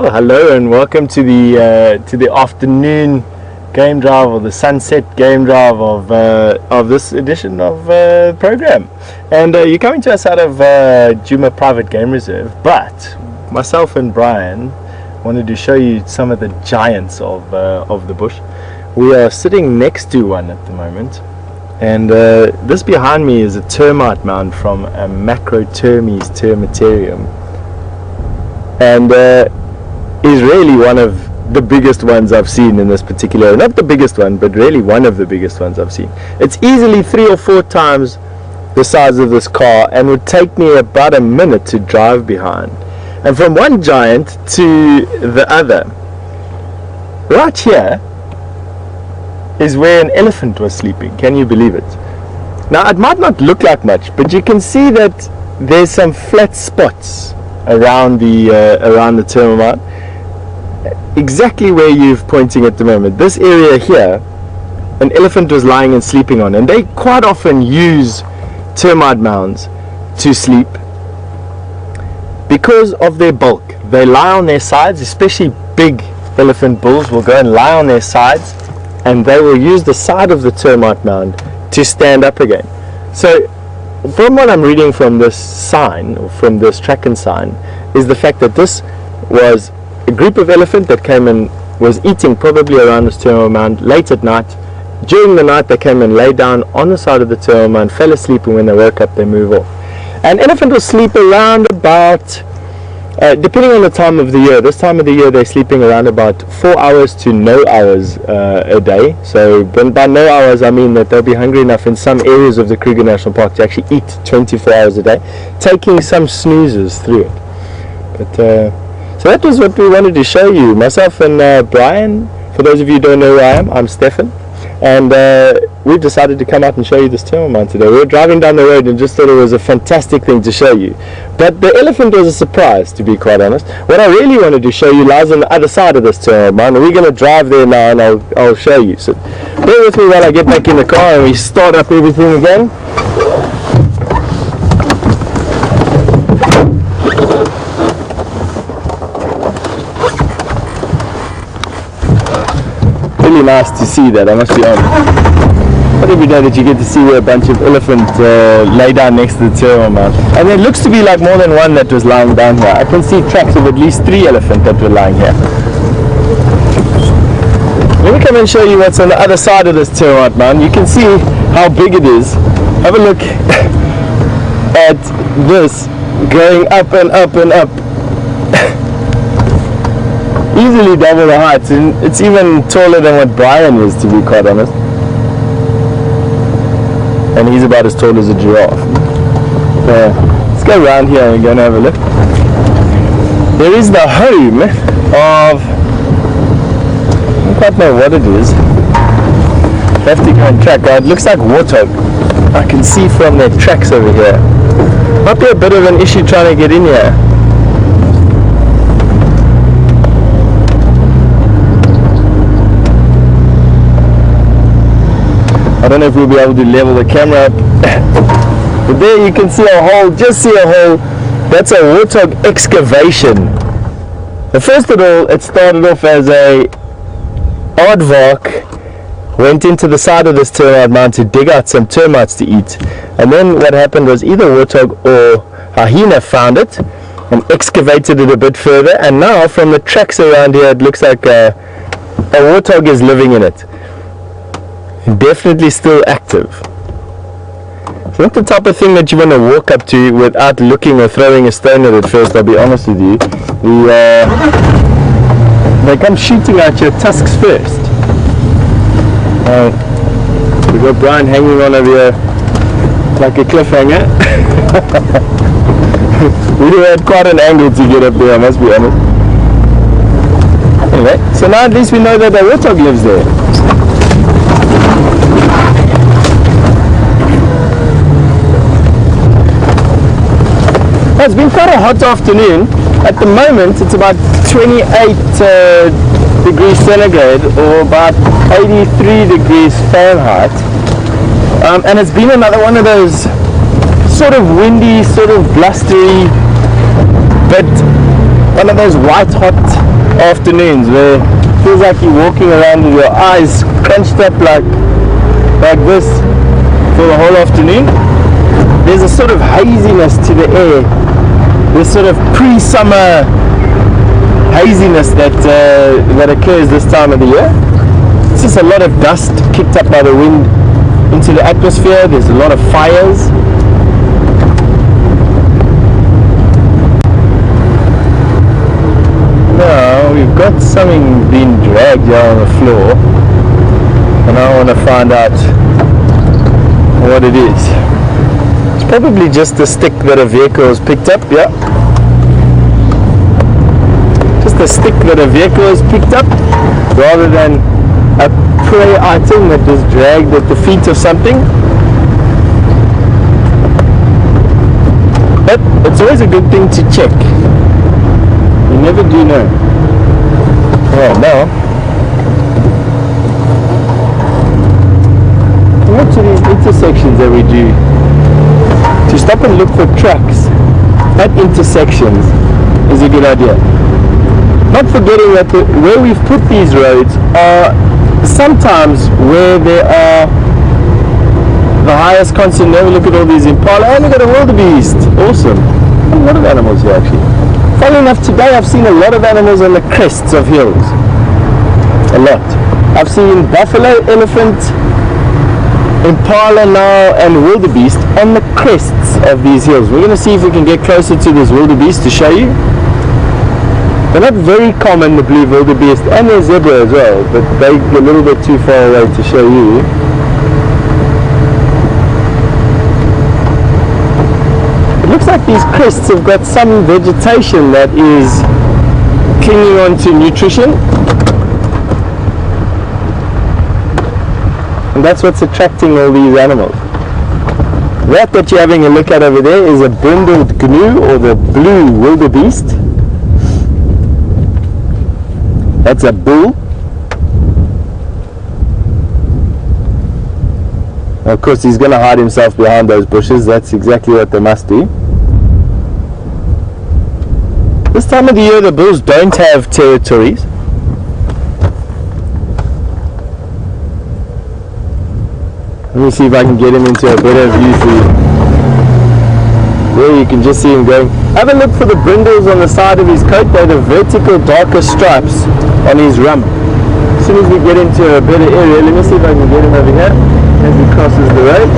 Well, hello and welcome to the afternoon game drive, or the sunset game drive of this edition of the program. And you're coming to us out of Djuma Private Game Reserve, but myself and Brian wanted to show you some of the giants of the bush. We are sitting next to one at the moment, and this behind me is a termite mound from a Macrotermes termitarium, and is really one of the biggest ones I've seen in this particular area. Not the biggest one, but really one of the biggest ones I've seen. It's easily 3 or 4 times the size of this car and would take me about a minute to drive behind. And from one giant to the other, right here is where an elephant was sleeping. Can you believe it? Now, it might not look like much, but you can see that there's some flat spots around the termite, exactly where you're pointing at the moment. This area here, an elephant was lying and sleeping on, and they quite often use termite mounds to sleep because of their bulk. They lie on their sides, especially big elephant bulls will go and lie on their sides, and they will use the side of the termite mound to stand up again. So from what I'm reading from this sign, or from this tracking sign, is the fact that this was a group of elephant that came and was eating probably around this termite mound late at night. During the night they came and lay down on the side of the termite mound, fell asleep, and when they woke up they move off. An elephant will sleep around about, depending on the time of the year, this time of the year they're sleeping around about 4 hours to no hours a day. So by no hours I mean that they'll be hungry enough in some areas of the Kruger National Park to actually eat 24 hours a day, taking some snoozes through it. But so that was what we wanted to show you. Myself and Brian, for those of you who don't know who I am, I'm Stefan, and we've decided to come out and show you this termite mound today. We were driving down the road and just thought it was a fantastic thing to show you. But the elephant was a surprise, to be quite honest. What I really wanted to show you lies on the other side of this termite mound, and we're going to drive there now, and I'll show you. So bear with me while I get back in the car and we start up everything again. Really nice to see that, I must be honest. Not every day that you get to see a bunch of elephant lay down next to the termite mound. And it looks to be like more than one that was lying down here. I can see tracks of at least 3 elephant that were lying here. Let me come and show you what's on the other side of this termite mound. You can see how big it is. Have a look at this going up and up and up. Easily double the height, and it's even taller than what Brian is, to be quite honest. And he's about as tall as a giraffe. Let's go around here and go and have a look. There is the home of, I don't quite know what it is. I have to go and track. It looks like warthog. I can see from their tracks over here. Might be a bit of an issue trying to get in here. I don't know if we'll be able to level the camera up, but there you can see a hole, just see a hole. That's a warthog excavation. But first of all, it started off as a aardvark, went into the side of this termite mound to dig out some termites to eat, and then what happened was either warthog or hyena found it and excavated it a bit further, and now from the tracks around here it looks like a warthog is living in it. Definitely still active. It's not the type of thing that you want to walk up to without looking or throwing a stone at it first, I'll be honest with you. They come shooting out your tusks first. We've got Brian hanging on over here like a cliffhanger. We had quite an angle to get up there, I must be honest. Anyway, so now at least we know that the warthog lives there. It's been quite a hot afternoon. At the moment it's about 28 degrees centigrade, or about 83 degrees Fahrenheit, and it's been another one of those sort of windy, sort of blustery, but one of those white hot afternoons where it feels like you're walking around with your eyes crunched up like this for the whole afternoon. There's a sort of haziness to the air, this sort of pre-summer haziness that occurs this time of the year. It's just a lot of dust kicked up by the wind into the atmosphere. There's a lot of fires. Now we've got something being dragged here on the floor, and I want to find out what it is. It's probably just a stick that a vehicle has picked up, yeah. Just a stick that a vehicle has picked up, rather than a prey item that was dragged at the feet of something. But it's always a good thing to check. You never do know. Well, now, what to these intersections that we do, to stop and look for trucks at intersections is a good idea. Not forgetting that where we've put these roads are sometimes where there are the highest concentration. Now look at all these impala. Oh, look at a wildebeest. Awesome. A lot of animals here actually. Funny enough, today I've seen a lot of animals on the crests of hills. A lot. I've seen buffalo, elephant, impala now, and wildebeest on the crests of these hills. We're going to see if we can get closer to this wildebeest to show you. They're not very common, the blue wildebeest, and the zebra as well, but they're a little bit too far away to show you. It looks like these crests have got some vegetation that is clinging on to nutrition, and that's what's attracting all these animals. That you're having a look at over there is a brindled gnu, or the blue wildebeest. That's a bull. Of course, he's going to hide himself behind those bushes. That's exactly what they must do. This time of the year, the bulls don't have territories. Let me see if I can get him into a better view for you. There you can just see him going. Have a look for the brindles on the side of his coat. They're the vertical darker stripes on his rump. As soon as we get into a better area, let me see if I can get him over here as he crosses the road.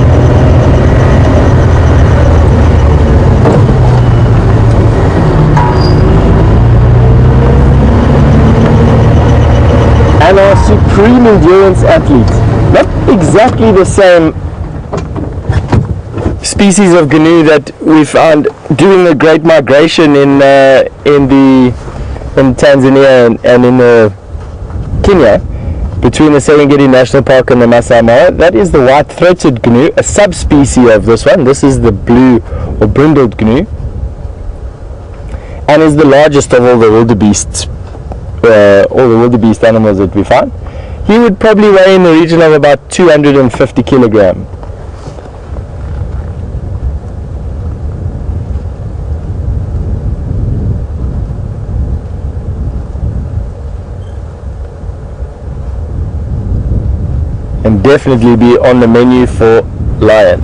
And our supreme endurance athlete. Not exactly the same species of gnu that we found during the Great Migration in Tanzania and in Kenya, between the Serengeti National Park and the Masai Mara. That is the white-throated gnu, a subspecies of this one. This is the blue or brindled gnu, and is the largest of all the wildebeests, all the wildebeest animals that we find. He would probably weigh in the region of about 250 kilograms. And definitely be on the menu for lion.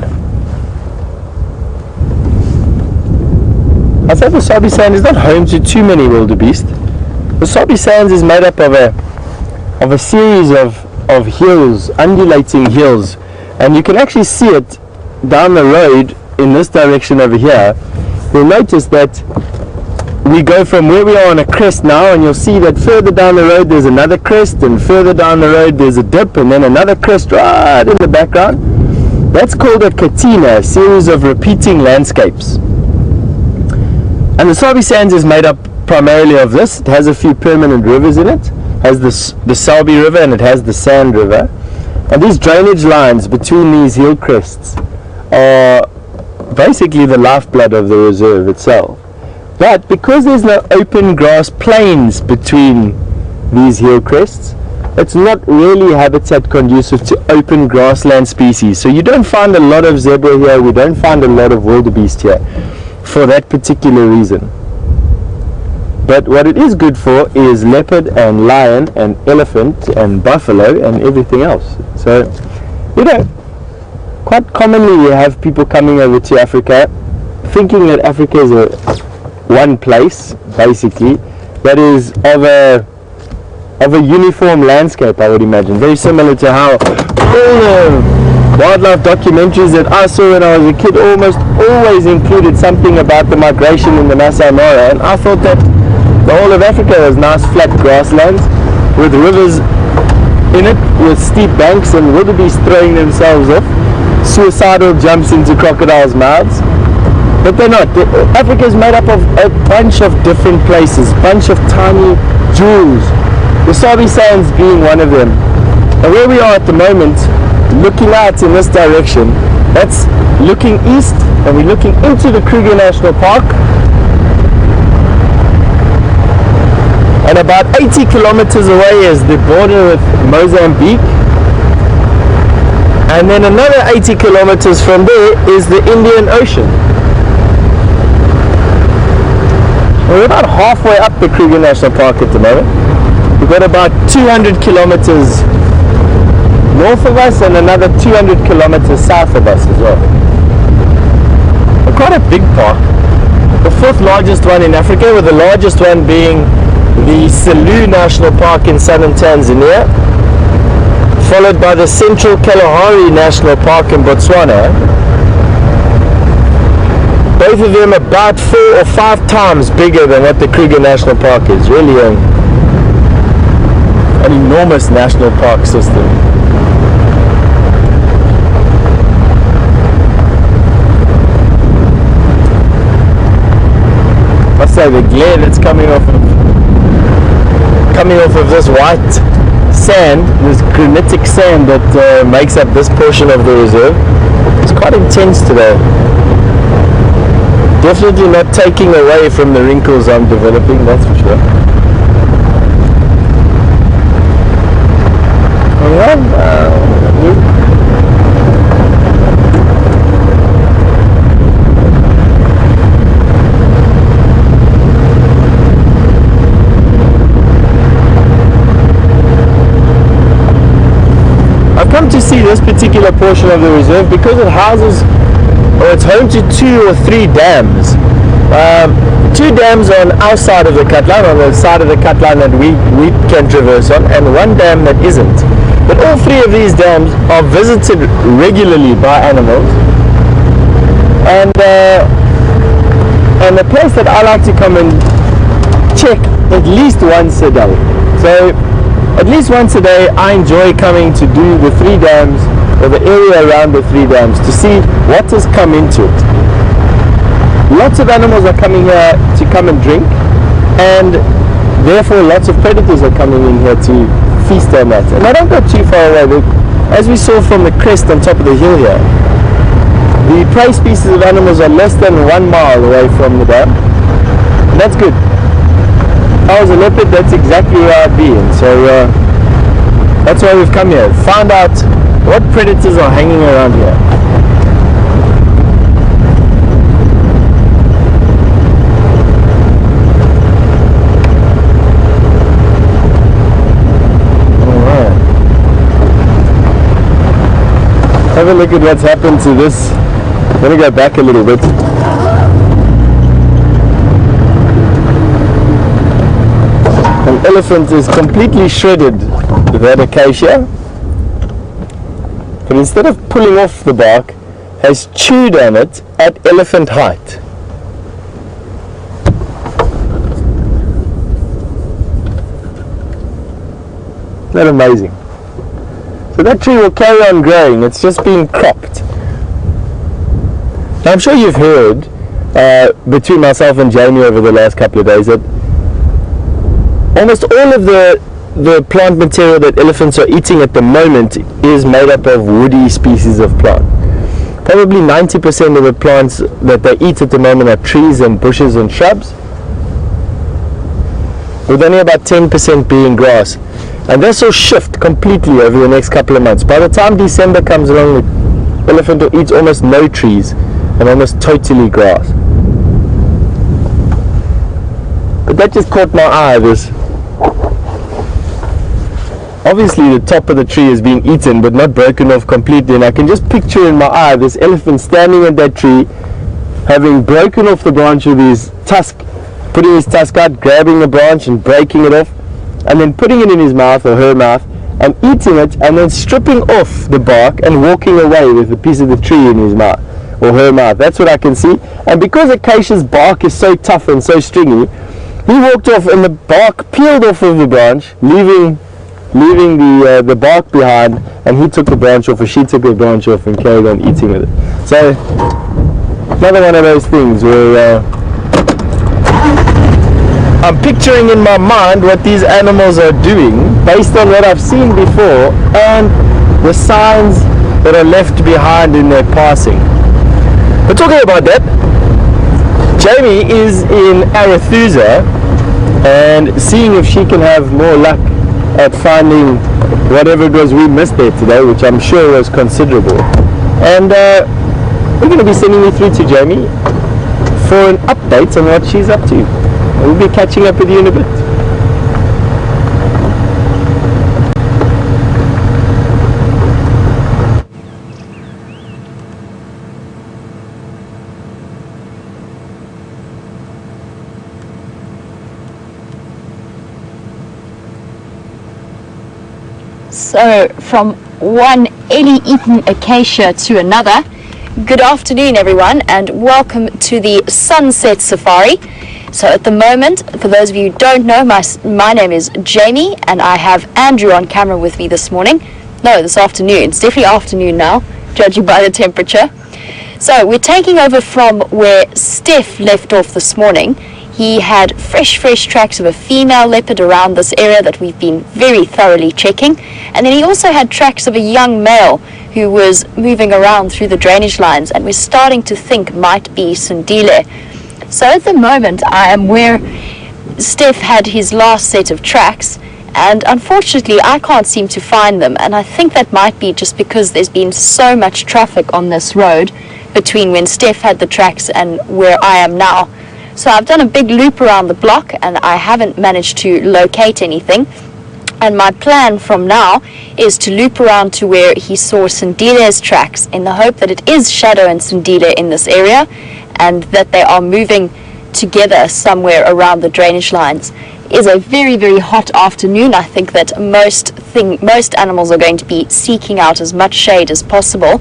I think the Sabi Sands is not home to too many wildebeest. The Sabi Sands is made up of a series of hills, undulating hills, and you can actually see it down the road in this direction over here. You'll notice that we go from where we are on a crest now, and you'll see that further down the road there's another crest, and further down the road there's a dip, and then another crest right in the background. That's called a katina, a series of repeating landscapes. And the Sabi Sands is made up primarily of this. It has a few permanent rivers in it. It has the Sabi River and it has the Sand River. And these drainage lines between these hill crests are basically the lifeblood of the reserve itself. But because there's no open grass plains between these hill crests, it's not really habitat conducive to open grassland species. So you don't find a lot of zebra here, we don't find a lot of wildebeest here for that particular reason. But what it is good for is leopard and lion and elephant and buffalo and everything else. So, you know, quite commonly you have people coming over to Africa thinking that Africa is one place, basically, that is of a uniform landscape, I would imagine. Very similar to how all the wildlife documentaries that I saw when I was a kid almost always included something about the migration in the Masai Mara, and I thought that the whole of Africa was nice flat grasslands with rivers in it, with steep banks and wildebeest throwing themselves off, suicidal jumps into crocodiles' mouths. But they're not. Africa is made up of a bunch of different places, bunch of tiny jewels, the Sabi Sands being one of them. And where we are at the moment, looking out in this direction, that's looking east, and we're looking into the Kruger National Park. And about 80 kilometers away is the border with Mozambique. And then another 80 kilometers from there is the Indian Ocean. We're about halfway up the Kruger National Park at the moment. We've got about 200 kilometers north of us and another 200 kilometers south of us as well. Quite a big park. The fourth largest one in Africa, with the largest one being the Selous National Park in southern Tanzania, followed by the Central Kalahari National Park in Botswana. Both of them about 4 or 5 times bigger than what the Kruger National Park is. Really an enormous national park system. I must say, the glare that's coming off of this white sand, this granitic sand that makes up this portion of the reserve, is quite intense today. Definitely not taking away from the wrinkles I'm developing, that's for sure. I've come to see this particular portion of the reserve because it houses, or it's home to 2 or 3 dams. 2 dams on our side of the cut line, on the side of the cut line that we can traverse on, and 1 dam that isn't. But all 3 of these dams are visited regularly by animals, and a place that I like to come and check at least once a day. So at least once a day I enjoy coming to do the 3 dams, or the area around the 3 dams, to see what has come into it. Lots of animals are coming here to come and drink, and therefore lots of predators are coming in here to feast on that. And I don't go too far away, but as we saw from the crest on top of the hill here, the prey species of animals are less than 1 mile away from the dam, and that's good. If I was a leopard, that's exactly where I'd be in. So that's why we've come here, find out what predators are hanging around here. Alright. Have a look at what's happened to this. I'm going to go back a little bit. An elephant is completely shredded that acacia, but instead of pulling off the bark, has chewed on it at elephant height. Isn't that amazing? So that tree will carry on growing, it's just been cropped. Now I'm sure you've heard, between myself and Jamie over the last couple of days, that almost all of the plant material that elephants are eating at the moment is made up of woody species of plant. Probably 90% of the plants that they eat at the moment are trees and bushes and shrubs, with only about 10% being grass. And this will shift completely over the next couple of months. By the time December comes along, the elephant will eat almost no trees and almost totally grass. But that just caught my eye, this. Obviously the top of the tree is being eaten but not broken off completely, and I can just picture in my eye this elephant standing at that tree, having broken off the branch with his tusk, putting his tusk out, grabbing the branch and breaking it off, and then putting it in his mouth or her mouth and eating it, and then stripping off the bark and walking away with the piece of the tree in his mouth or her mouth. That's what I can see. And because acacia's bark is so tough and so stringy, he walked off and the bark peeled off of the branch, leaving the bark behind, and he took the branch off, or she took the branch off and carried on eating it. So another one of those things where I'm picturing in my mind what these animals are doing based on what I've seen before and the signs that are left behind in their passing. But talking about that, Jamie is in Arethusa and seeing if she can have more luck at finding whatever it was we missed there today, which I'm sure was considerable. And we're going to be sending you through to Jamie for an update on what she's up to. We'll be catching up with you in a bit. So from one eaten acacia to another, good afternoon everyone and welcome to the Sunset Safari. So at the moment, for those of you who don't know, my name is Jamie and I have Andrew on camera with me this morning. No, this afternoon. It's definitely afternoon now, judging by the temperature. So we're taking over from where Steph left off this morning. He had fresh tracks of a female leopard around this area that we've been very thoroughly checking. And then he also had tracks of a young male who was moving around through the drainage lines and we're starting to think might be Sundile. So at the moment I am where Steph had his last set of tracks, and unfortunately I can't seem to find them, and I think that might be just because there's been so much traffic on this road between when Steph had the tracks and where I am now. So I've done a big loop around the block and I haven't managed to locate anything. And my plan from now is to loop around to where he saw Sundile's tracks in the hope that it is Shadow and Sundile in this area and that they are moving together somewhere around the drainage lines. It is a very hot afternoon. I think that most animals are going to be seeking out as much shade as possible.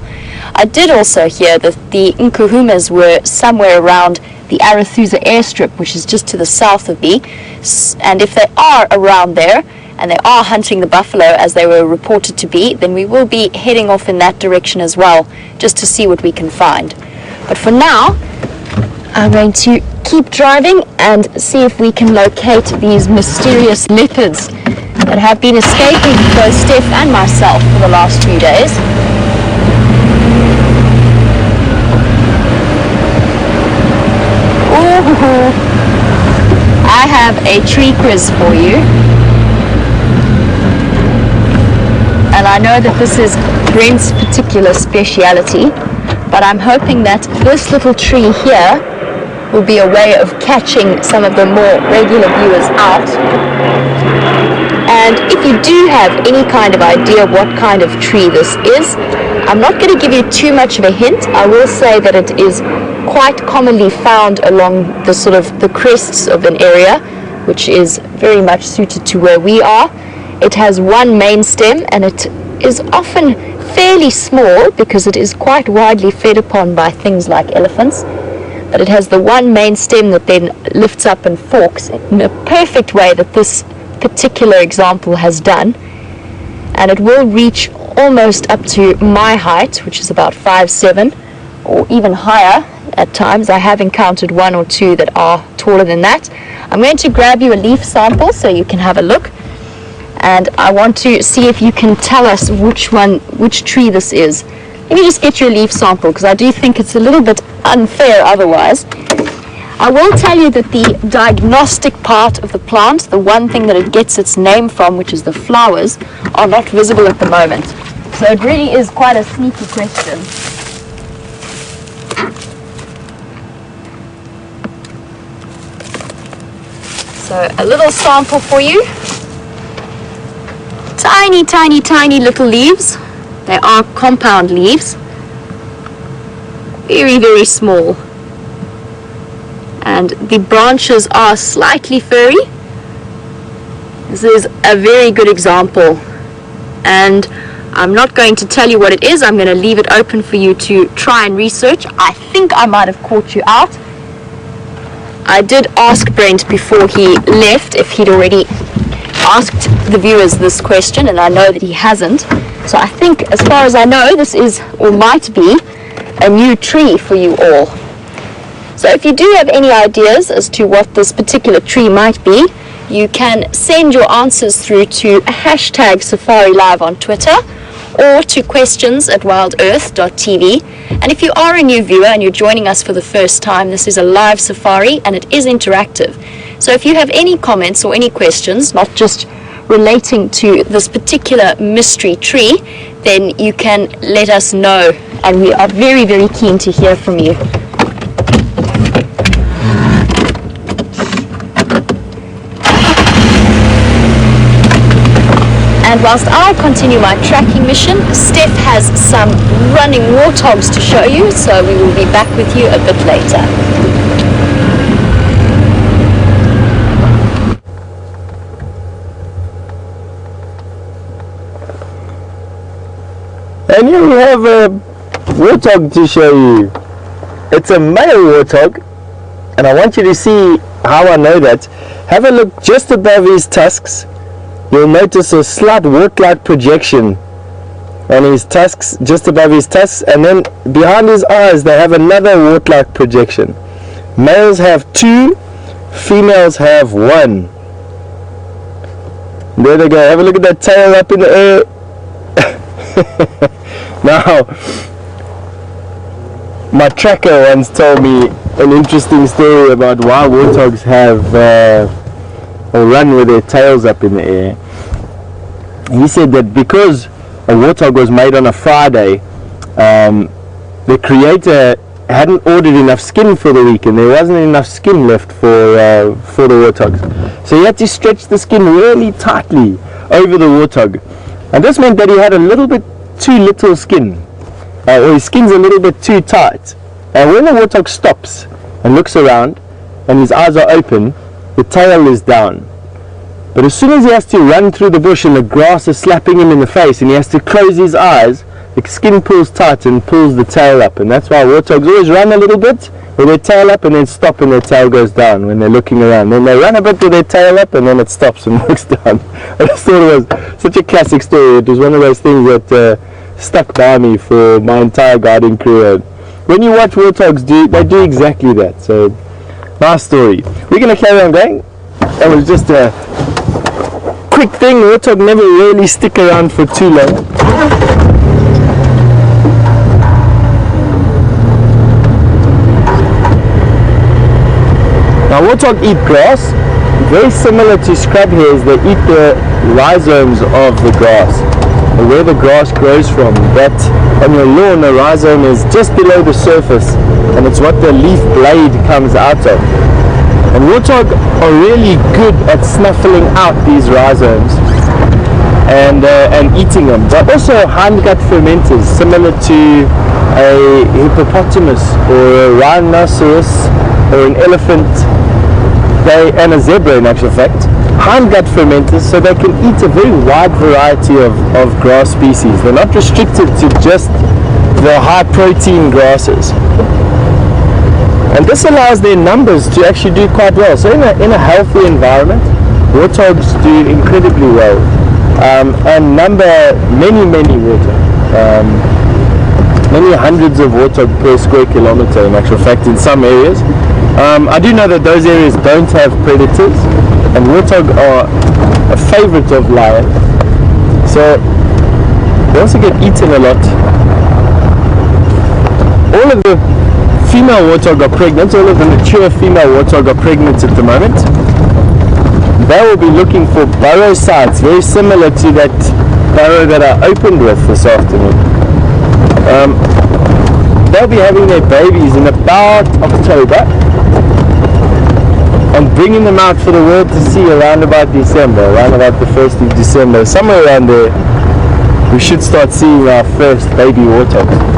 I did also hear that the Nkuhumas were somewhere around the Arethusa airstrip, which is just to the south of me, and if they are around there and they are hunting the buffalo as they were reported to be, then we will be heading off in that direction as well, just to see what we can find. But for now I'm going to keep driving and see if we can locate these mysterious leopards that have been escaping both Steph and myself for the last few days. Ooh, I have a tree quiz for you. And I know that this is Brent's particular speciality, but I'm hoping that this little tree here will be a way of catching some of the more regular viewers out. And if you do have any kind of idea what kind of tree this is, I'm not going to give you too much of a hint. I will say that it is quite commonly found along the sort of the crests of an area, which is very much suited to where we are. It has one main stem and it is often fairly small because it is quite widely fed upon by things like elephants. But it has the one main stem that then lifts up and forks in a perfect way that this particular example has done. And it will reach almost up to my height, which is about 5'7", or even higher at times. I have encountered one or two that are taller than that. I'm going to grab you a leaf sample so you can have a look. And I want to see if you can tell us which tree this is. Let me just get you a leaf sample because I do think it's a little bit unfair otherwise. I will tell you that the diagnostic part of the plant, the one thing that it gets its name from, which is the flowers, are not visible at the moment. So it really is quite a sneaky question. So a little sample for you. Tiny, tiny, tiny little leaves. They are compound leaves. Very, very small. And the branches are slightly furry. This is a very good example. And I'm not going to tell you what it is. I'm going to leave it open for you to try and research. I think I might have caught you out. I did ask Brent before he left if he'd already asked the viewers this question, and I know that he hasn't. So I think, as far as I know, this is, or might be, a new tree for you all. So if you do have any ideas as to what this particular tree might be, you can send your answers through to hashtag Safari Live on Twitter, or to questions@WildEarth.tv. And if you are a new viewer and you're joining us for the first time, this is a live safari and it is interactive. So if you have any comments or any questions, not just relating to this particular mystery tree, then you can let us know, and we are very, very keen to hear from you. And whilst I continue my tracking mission, Steph has some running warthogs to show you, so we will be back with you a bit later. And here we have a warthog to show you. It's a male warthog, and I want you to see how I know that. Have a look just above his tusks. You'll notice a slight wart-like projection on his tusks, just above his tusks, and then behind his eyes they have another wart-like projection. Males have 2, females have 1. There they go. Have a look at that tail up in the air. Now, my tracker once told me an interesting story about why warthogs have or run with their tails up in the air. He said that because a warthog was made on a Friday, the creator hadn't ordered enough skin for the week, and there wasn't enough skin left for the warthogs. So he had to stretch the skin really tightly over the warthog, and this meant that he had a little bit too little skin, or his skin's a little bit too tight. And when the warthog stops and looks around, and his eyes are open, the tail is down. But as soon as he has to run through the bush and the grass is slapping him in the face and he has to close his eyes, the skin pulls tight and pulls the tail up. And that's why warthogs always run a little bit with their tail up and then stop and their tail goes down when they're looking around. Then they run a bit with their tail up and then it stops and looks down. I just thought it was such a classic story. It was one of those things that stuck by me for my entire guiding career. When you watch warthogs they do exactly that. So, nice story. We're going to carry on going. That was just a quick thing. Warthog never really stick around for too long. Now warthog eat grass, very similar to scrub hares. They eat the rhizomes of the grass, or where the grass grows from. That on your lawn, the rhizome is just below the surface, and it's what the leaf blade comes out of. And warthog are really good at snuffling out these rhizomes and eating them. They're also hindgut fermenters, similar to a hippopotamus or a rhinoceros or an elephant, and a zebra in actual fact. Hindgut fermenters, so they can eat a very wide variety of grass species. They're not restricted to just the high protein grasses. And this allows their numbers to actually do quite well. So in a healthy environment, warthogs do incredibly well, and number many warthog, many hundreds of warthog per square kilometer in actual fact in some areas. I do know that those areas don't have predators, and warthog are a favorite of lions, so they also get eaten a lot. All of the female warthog are pregnant. All of the mature female warthog are pregnant at the moment. They will be looking for burrow sites very similar to that burrow that I opened with this afternoon. They'll be having their babies in about October, and bringing them out for the world to see around about December, around about the 1st of December, somewhere around there, we should start seeing our first baby warthogs.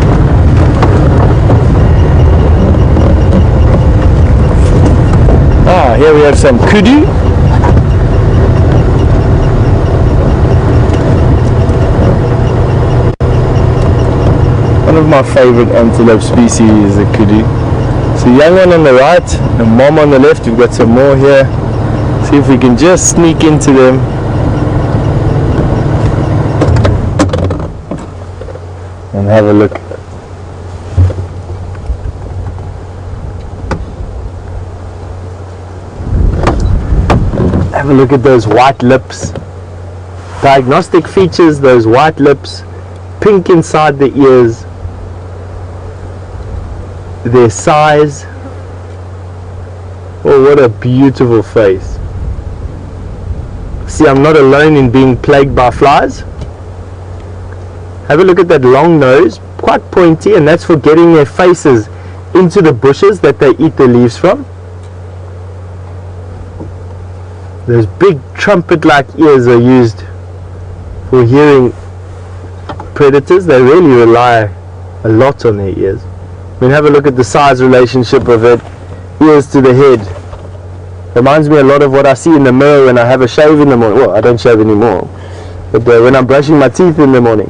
Here we have some kudu. One of my favorite antelope species is the kudu. So young one on the right, the mom on the left. We've got some more here. See if we can just sneak into them. And have a look. Have a look at those white lips. Diagnostic features, those white lips, pink inside the ears, their size. Oh, what a beautiful face. See, I'm not alone in being plagued by flies. Have a look at that long nose, quite pointy, and that's for getting their faces into the bushes that they eat the leaves from. Those big trumpet-like ears are used for hearing predators. They really rely a lot on their ears. I mean, have a look at the size relationship of it, ears to the head. Reminds me a lot of what I see in the mirror when I have a shave in the morning. Well, I don't shave anymore, but when I'm brushing my teeth in the morning.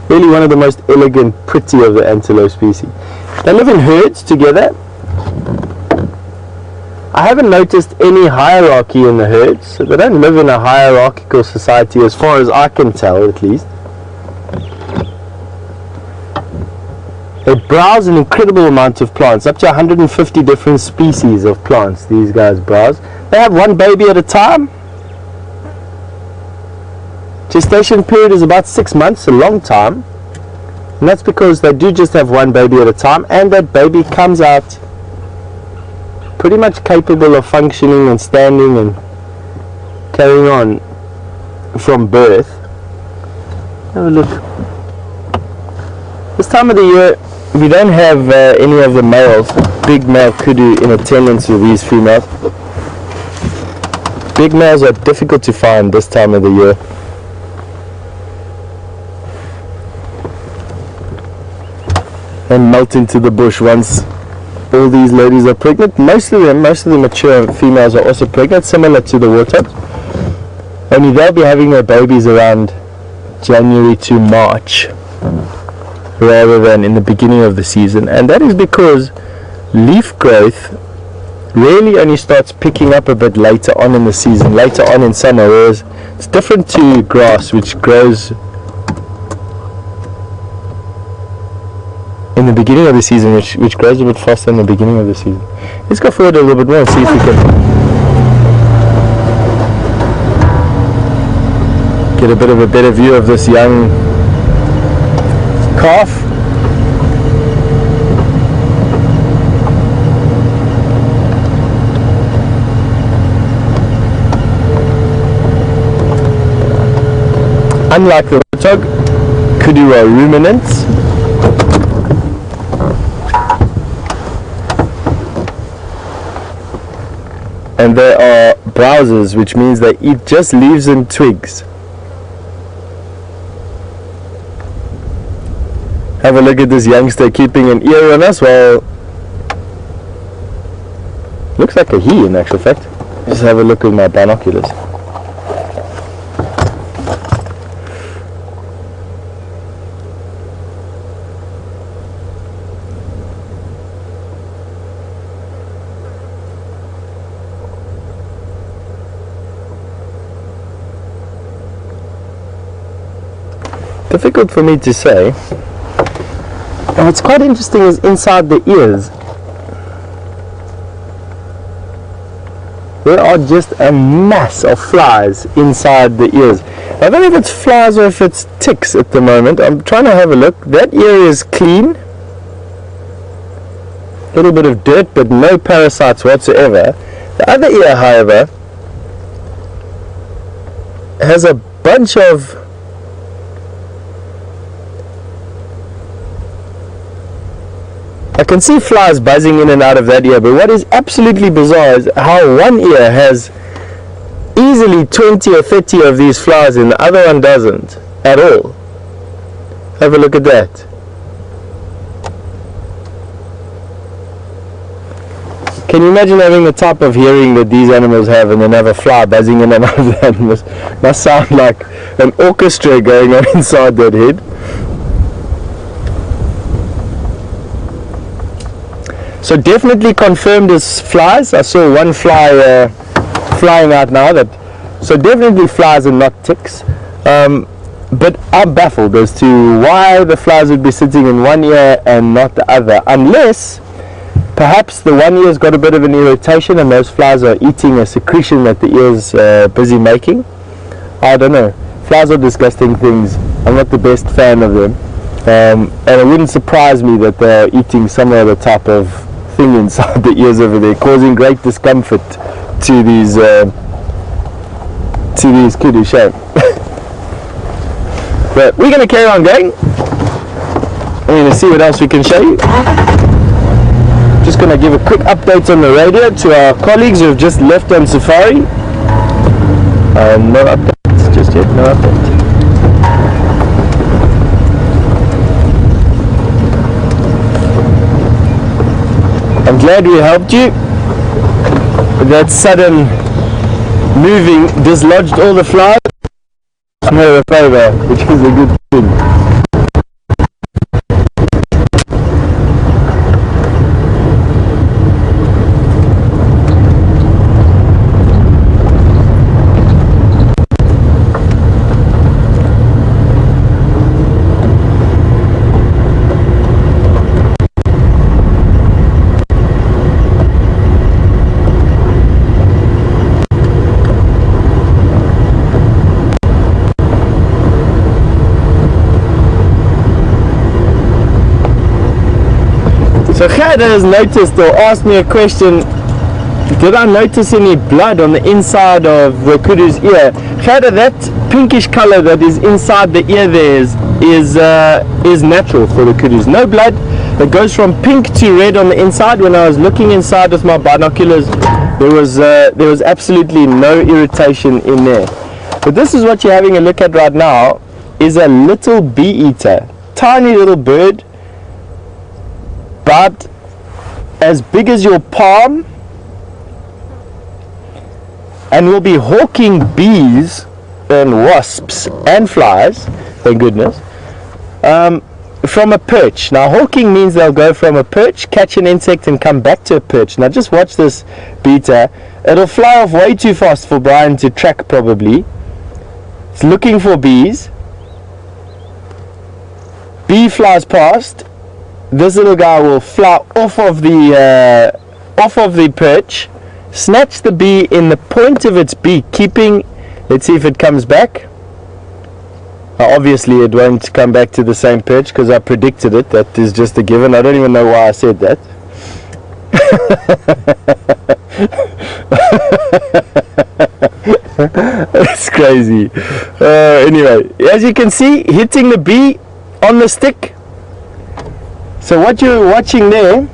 Really one of the most elegant, pretty of the antelope species. They live in herds together. I haven't noticed any hierarchy in the herds, so they don't live in a hierarchical society as far as I can tell, at least. They browse an incredible amount of plants, up to 150 different species of plants these guys browse. They have one baby at a time. Gestation period is about 6 months, a long time, and that's because they do just have one baby at a time, and that baby comes out pretty much capable of functioning and standing and carrying on from birth. Have a look. This time of the year we don't have any of the males, big male kudu, in attendance with these females. Big males are difficult to find this time of the year. And melt into the bush once all these ladies are pregnant. Most of the mature females are also pregnant, similar to the warthogs. Only they'll be having their babies around January to March rather than in the beginning of the season, and that is because leaf growth really only starts picking up a bit later on in the season, later on in summer, whereas it's different to grass, which grows in the beginning of the season, which grows a bit faster in the beginning of the season. Let's go forward a little bit more and see if we can get a bit of a better view of this young calf. Unlike the warthog, kudu are ruminants. And they are browsers, which means they eat just leaves and twigs. Have a look at this youngster keeping an ear on us. Well, looks like a he in actual fact. Just have a look with my binoculars. Difficult for me to say. And what's quite interesting is inside the ears there are just a mass of flies inside the ears. I don't know if it's flies or if it's ticks at the moment. I'm trying to have a look. That ear is clean. A little bit of dirt, but no parasites whatsoever. The other ear, however, has a bunch of I can see flies buzzing in and out of that ear, but what is absolutely bizarre is how one ear has easily 20 or 30 of these flies and the other one doesn't at all. Have a look at that. Can you imagine having the type of hearing that these animals have and then have a fly buzzing in and out of that? Must sound like an orchestra going on inside that head. So definitely confirmed as flies. I saw one fly flying out now. So definitely flies and not ticks. But I'm baffled as to why the flies would be sitting in one ear and not the other, unless perhaps the one ear's got a bit of an irritation and those flies are eating a secretion that the ear's busy making. I don't know. Flies are disgusting things. I'm not the best fan of them. And it wouldn't surprise me that they're eating some other type of thing inside the ears over there, causing great discomfort to these kudu. Shame. But we're going to carry on going. I'm going to see what else we can show you. Just going to give a quick update on the radio to our colleagues who have just left on safari. No updates just yet, no update. I'm glad we helped you. That sudden moving dislodged all the flies. No a favor, which is a good thing. So Gerda has noticed or asked me a question, did I notice any blood on the inside of the kudu's ear? Gerda, that pinkish color that is inside the ear there is natural for the kudus. No blood. It goes from pink to red on the inside. When I was looking inside with my binoculars, there was absolutely no irritation in there. But this is what you're having a look at right now, is a little bee eater. Tiny little bird, but as big as your palm, and will be hawking bees and wasps and flies, thank goodness, from a perch. Now hawking means they'll go from a perch, catch an insect and come back to a perch. Now just watch this beta. It'll fly off way too fast for Brian to track probably. It's looking for bees. Bee flies past. This little guy will fly off of the perch, snatch the bee in the point of its beak, keeping, let's see if it comes back. Obviously it won't come back to the same perch because I predicted it. That is just a given. I don't even know why I said that. It's crazy. Anyway, as you can see, hitting the bee on the stick. So what you're watching there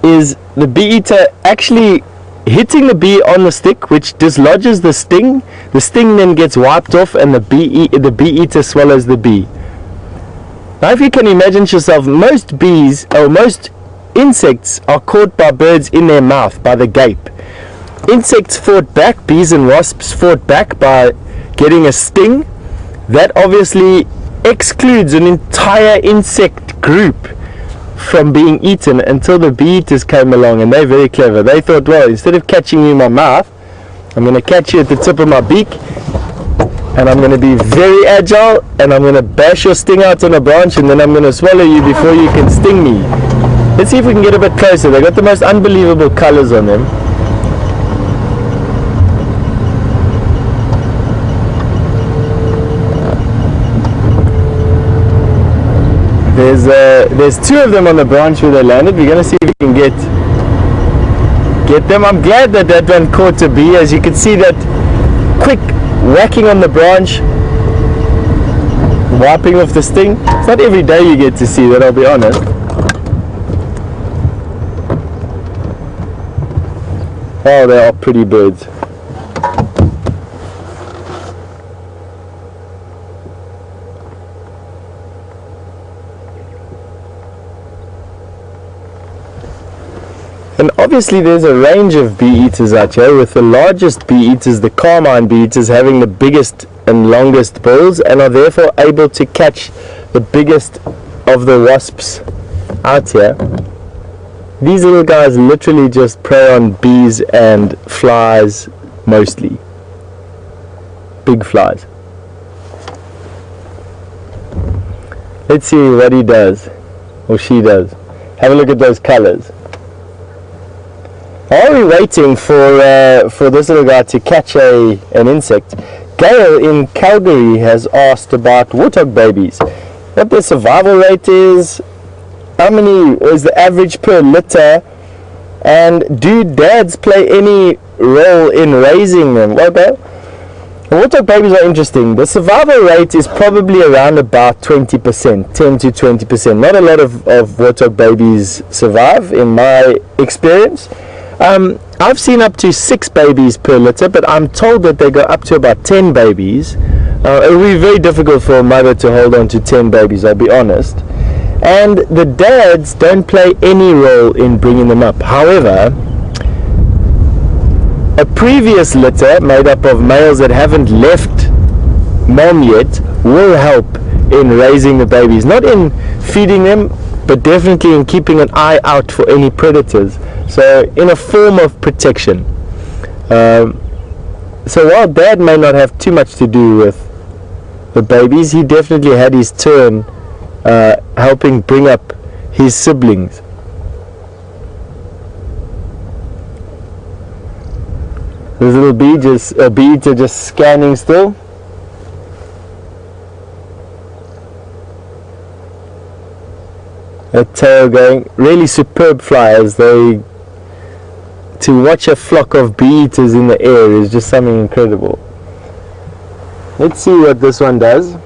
is the bee eater actually hitting the bee on the stick, which dislodges the sting. The sting then gets wiped off and the bee eater swallows the bee. Now if you can imagine yourself, most bees or most insects are caught by birds in their mouth by the gape. Insects fought back, bees and wasps fought back by getting a sting. That obviously excludes an entire insect group from being eaten until the bee eaters came along, and they're very clever. They thought, well, instead of catching you in my mouth, I'm going to catch you at the tip of my beak, and I'm going to be very agile, and I'm going to bash your sting out on a branch, and then I'm going to swallow you before you can sting me. Let's see if we can get a bit closer. They've got the most unbelievable colors on them. There's two of them on the branch where they landed. We're going to see if we can get them. I'm glad that one caught a bee. As you can see, that quick whacking on the branch, wiping off the sting. It's not every day you get to see that, I'll be honest. Oh, they are pretty birds. And obviously there's a range of bee-eaters out here, with the largest bee-eaters, the carmine bee-eaters, having the biggest and longest bills and are therefore able to catch the biggest of the wasps out here. These little guys literally just prey on bees and flies mostly. Big flies. Let's see what he does, or she does. Have a look at those colors. While we're waiting for this little guy to catch an insect, Gail in Calgary has asked about warthog babies. What their survival rate is, how many is the average per litter, and do dads play any role in raising them? Well, Gail, warthog babies are interesting. The survival rate is probably around about 20%, 10 to 20%. Not a lot of warthog babies survive in my experience. I've seen up to 6 babies per litter, but I'm told that they go up to about 10 babies. It will be very difficult for a mother to hold on to 10 babies, I'll be honest. And the dads don't play any role in bringing them up. However, a previous litter made up of males that haven't left mom yet will help in raising the babies. Not in feeding them, but definitely in keeping an eye out for any predators. So in a form of protection. So while dad may not have too much to do with the babies, he definitely had his turn helping bring up his siblings. This little bee-eater just scanning still. A tail going, really superb flyers. To watch a flock of bee-eaters in the air is just something incredible. Let's see what this one does.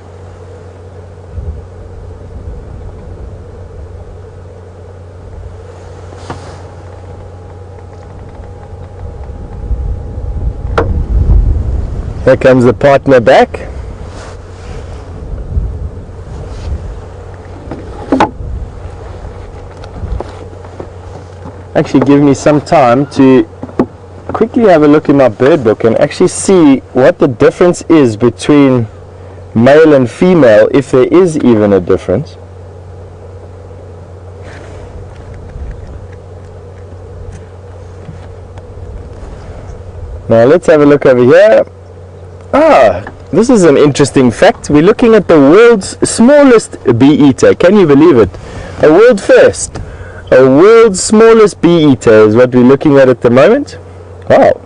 Here comes the partner back. Actually give me some time to quickly have a look in my bird book and actually see what the difference is between male and female, if there is even a difference. Now let's have a look over here. This is an interesting fact. We're looking at the world's smallest bee-eater. Can you believe it? A world first. A world's smallest bee-eater is what we're looking at the moment. Wow.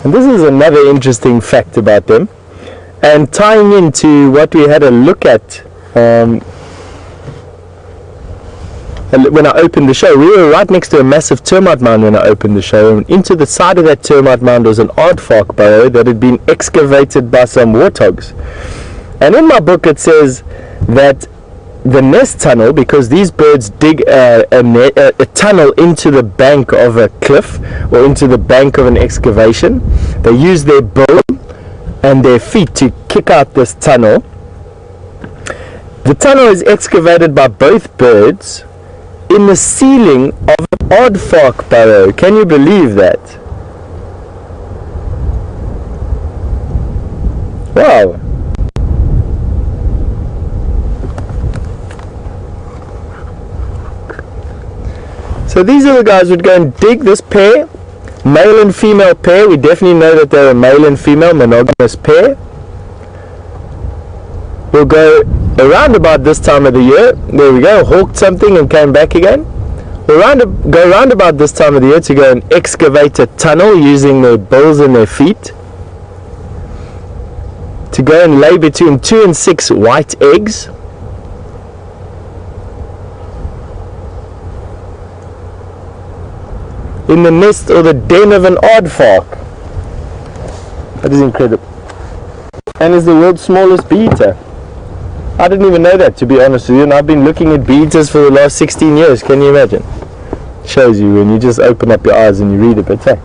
And this is another interesting fact about them, and tying into what we had a look at when I opened the show. We were right next to a massive termite mound when I opened the show, and into the side of that termite mound was an aardvark burrow that had been excavated by some warthogs. And in my book it says that the nest tunnel, because these birds dig a tunnel into the bank of a cliff or into the bank of an excavation, they use their bill and their feet to kick out this tunnel. The tunnel is excavated by both birds in the ceiling of an aardvark burrow. Can you believe that? Wow. So these little guys would go and dig this pair, male and female pair. We definitely know that they're a male and female monogamous pair. We'll go around about this time of the year. There we go, hawked something and came back again. We'll go around about this time of the year to go and excavate a tunnel using their bills and their feet. to go and lay between 2 and 6 white eggs. In the nest or the den of an aardvark. That is incredible. And is the world's smallest bee eater. I didn't even know that, to be honest with you, and I've been looking at bee eaters for the last 16 years. Can you imagine? Shows you when you just open up your eyes and you read a bit, hey?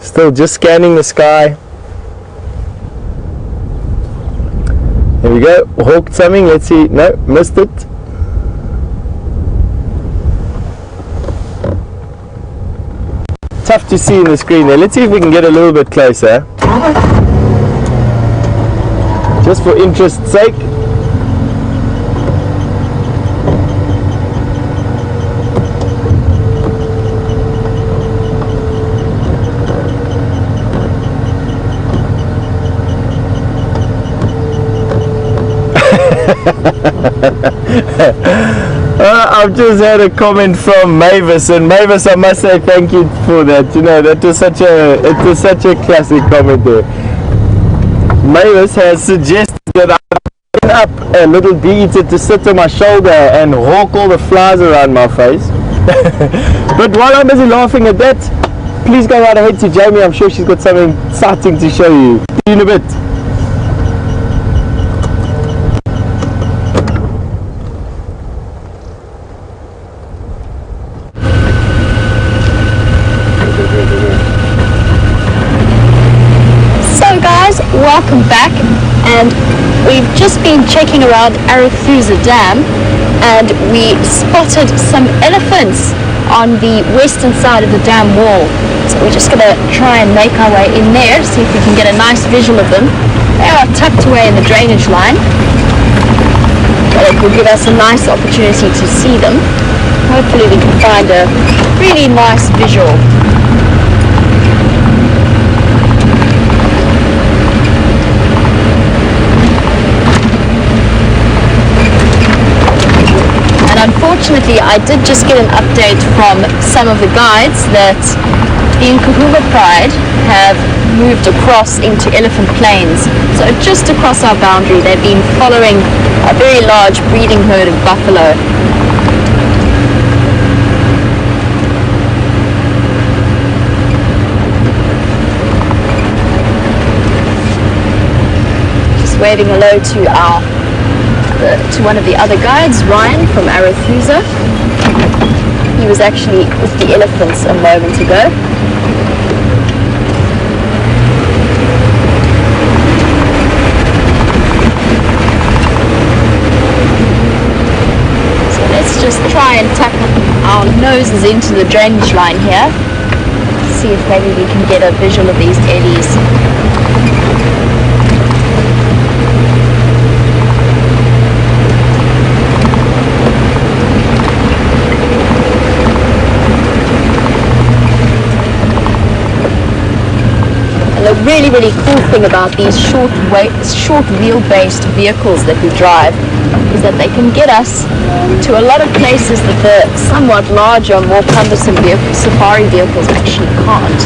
Still just scanning the sky. There we go, hawked something, let's see, no, missed it. Tough to see in the screen there, let's see if we can get a little bit closer. Just for interest's sake. I've just had a comment from Mavis, and Mavis, I must say thank you for that. You know, it was such a classic comment there. Mavis has suggested that I open up a little bee eater to sit on my shoulder and hawk all the flies around my face. But while I'm busy laughing at that, please go right ahead to Jamie. I'm sure she's got something exciting to show you. See you in a bit. Welcome back, and we've just been checking around Arathusa Dam, and we spotted some elephants on the western side of the dam wall. So we're just going to try and make our way in there, see if we can get a nice visual of them. They are tucked away in the drainage line, but it will give us a nice opportunity to see them. Hopefully we can find a really nice visual. Unfortunately, I did just get an update from some of the guides that the Nkahuma Pride have moved across into Elephant Plains. So just across our boundary, they've been following a very large breeding herd of buffalo. Just waving hello to one of the other guides, Ryan from Arathusa. He was actually with the elephants a moment ago. So let's just try and tuck our noses into the drainage line here. See if maybe we can get a visual of these eddies. The really cool thing about these short wheel-based vehicles that we drive is that they can get us to a lot of places that the somewhat larger, more cumbersome safari vehicles actually can't.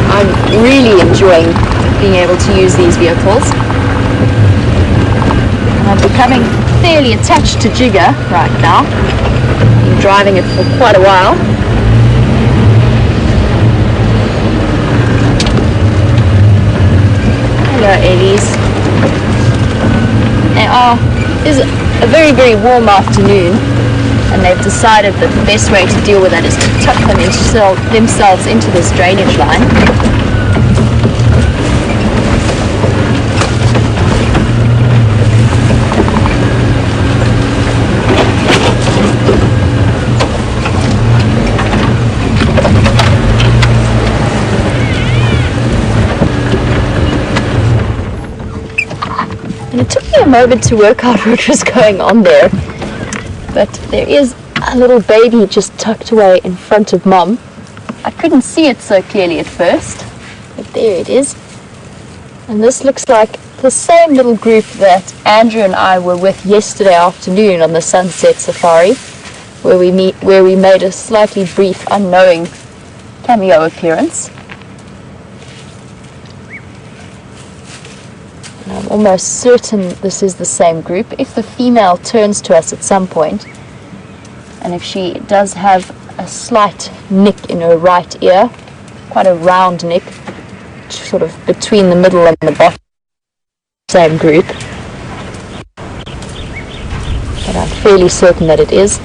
I'm really enjoying being able to use these vehicles. I'm becoming fairly attached to Jigga right now. Been driving it for quite a while. Hello, Ellies. It is a very warm afternoon, and they've decided that the best way to deal with that is to tuck themselves into this drainage line. And it took me a moment to work out what was going on there. But there is a little baby just tucked away in front of Mom. I couldn't see it so clearly at first, but there it is. And this looks like the same little group that Andrew and I were with yesterday afternoon on the sunset safari, where we made a slightly brief, unknowing cameo appearance. And I'm almost certain this is the same group. If the female turns to us at some point, and if she does have a slight nick in her right ear, quite a round nick, sort of between the middle and the bottom, same group. But I'm fairly certain that it is.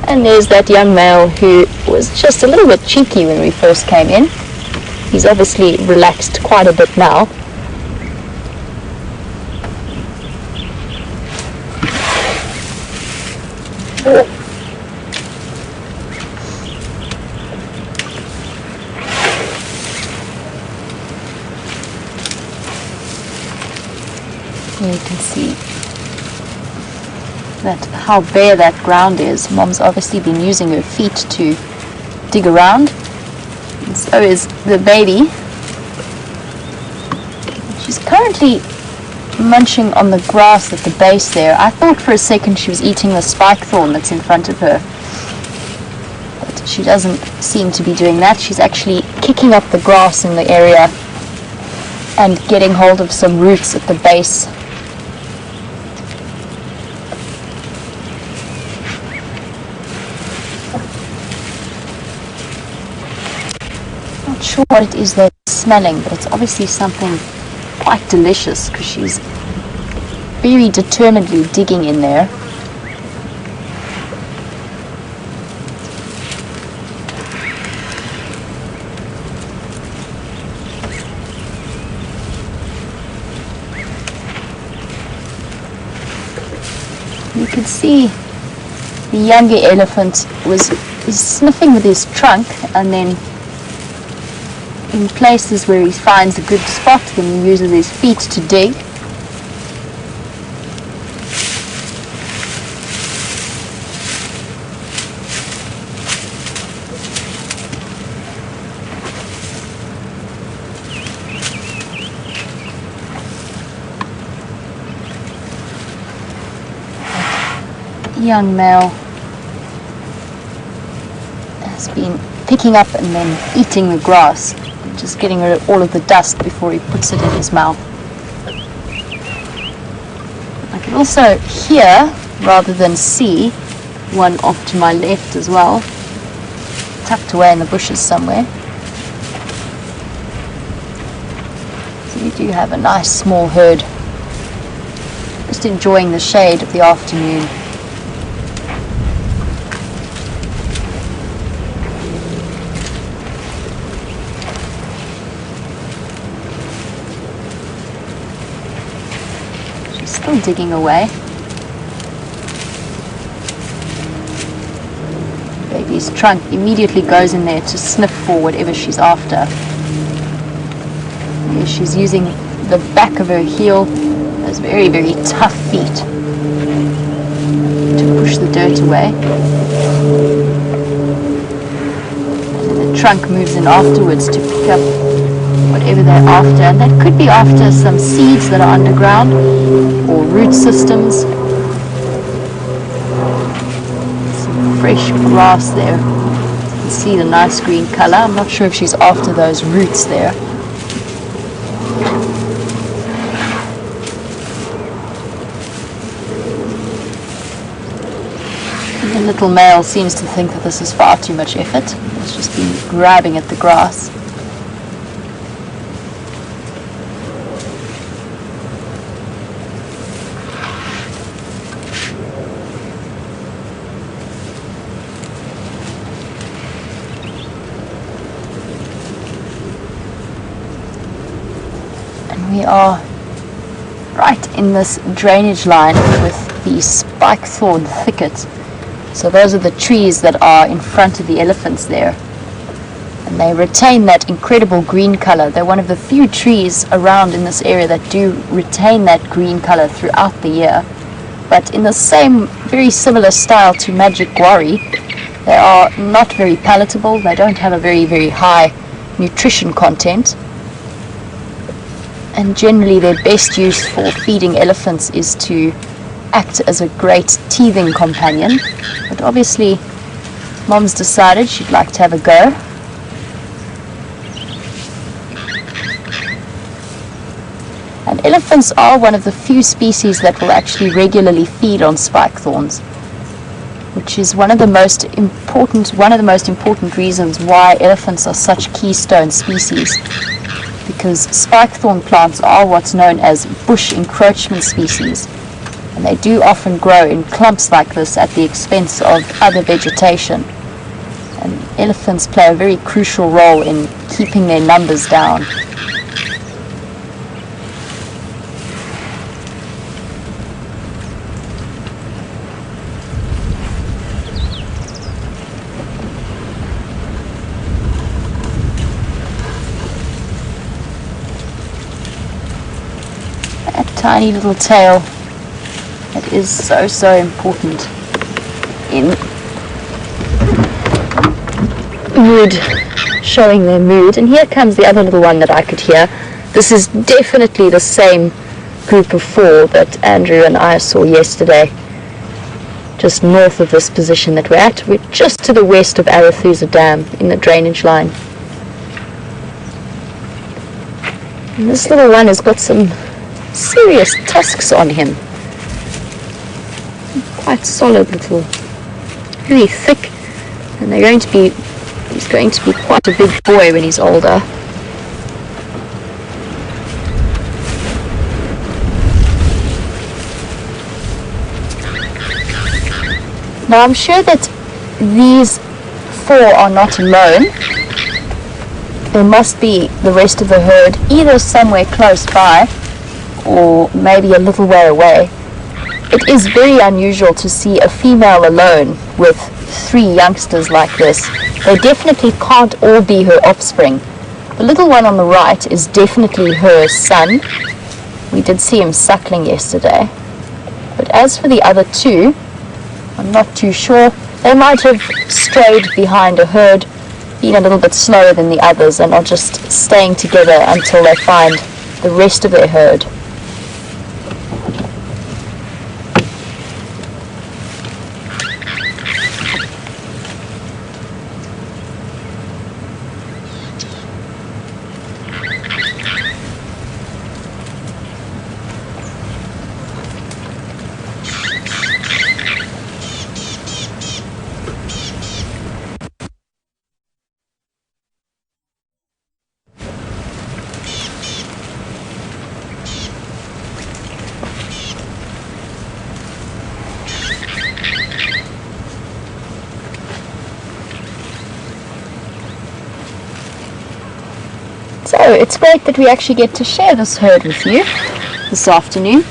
And there's that young male who was just a little bit cheeky when we first came in. He's obviously relaxed quite a bit now. You can see that how bare that ground is. Mom's obviously been using her feet to dig around, and so is the baby. She's currently munching on the grass at the base there. I thought for a second she was eating the spike thorn that's in front of her, but she doesn't seem to be doing that. She's actually kicking up the grass in the area and getting hold of some roots at the base. Not sure what it is they're smelling, but it's obviously something quite delicious, because she's very determinedly digging in there. You can see the younger elephant is sniffing with his trunk, and then in places where he finds a good spot, then he uses his feet to dig. The young male has been picking up and then eating the grass, just getting rid of all of the dust before he puts it in his mouth. I can also hear, rather than see, one off to my left as well, tucked away in the bushes somewhere. So we do have a nice small herd, just enjoying the shade of the afternoon. Still digging away. Baby's trunk immediately goes in there to sniff for whatever she's after. Here she's using the back of her heel, those very, very tough feet, to push the dirt away. And then the trunk moves in afterwards to pick up whatever they're after, and that could be after some seeds that are underground or root systems. Some fresh grass there. You can see the nice green color. I'm not sure if she's after those roots there. And the little male seems to think that this is far too much effort. It's just been grabbing at the grass. We are right in this drainage line with the spike thorn thicket. So those are the trees that are in front of the elephants there. And they retain that incredible green color. They're one of the few trees around in this area that do retain that green color throughout the year. But in the same, very similar style to Magic Guarri, they are not very palatable. They don't have a very, very high nutrition content. and generally their best use for feeding elephants is to act as a great teething companion. But obviously Mom's decided she'd like to have a go. And elephants are one of the few species that will actually regularly feed on spike thorns, which is one of the most important reasons why elephants are such keystone species, because spike thorn plants are what's known as bush encroachment species, and they do often grow in clumps like this at the expense of other vegetation, and elephants play a very crucial role in keeping their numbers down. That tiny little tail, that is so important in mood, showing their mood. And here comes the other little one that I could hear. This is definitely the same group of 4 that Andrew and I saw yesterday, just north of this position that we're at. We're just to the west of Arathusa Dam in the drainage line. And this little one has got some serious tusks on him. Quite solid little, really thick, and he's going to be quite a big boy when he's older. Now I'm sure that these 4 are not alone. There must be the rest of the herd either somewhere close by or maybe a little way away. It is very unusual to see a female alone with 3 youngsters like this. They definitely can't all be her offspring. The little one on the right is definitely her son. We did see him suckling yesterday. But as for the other 2, I'm not too sure. They might have strayed behind a herd, been a little bit slower than the others, and are just staying together until they find the rest of their herd. So it's great that we actually get to share this herd with you this afternoon.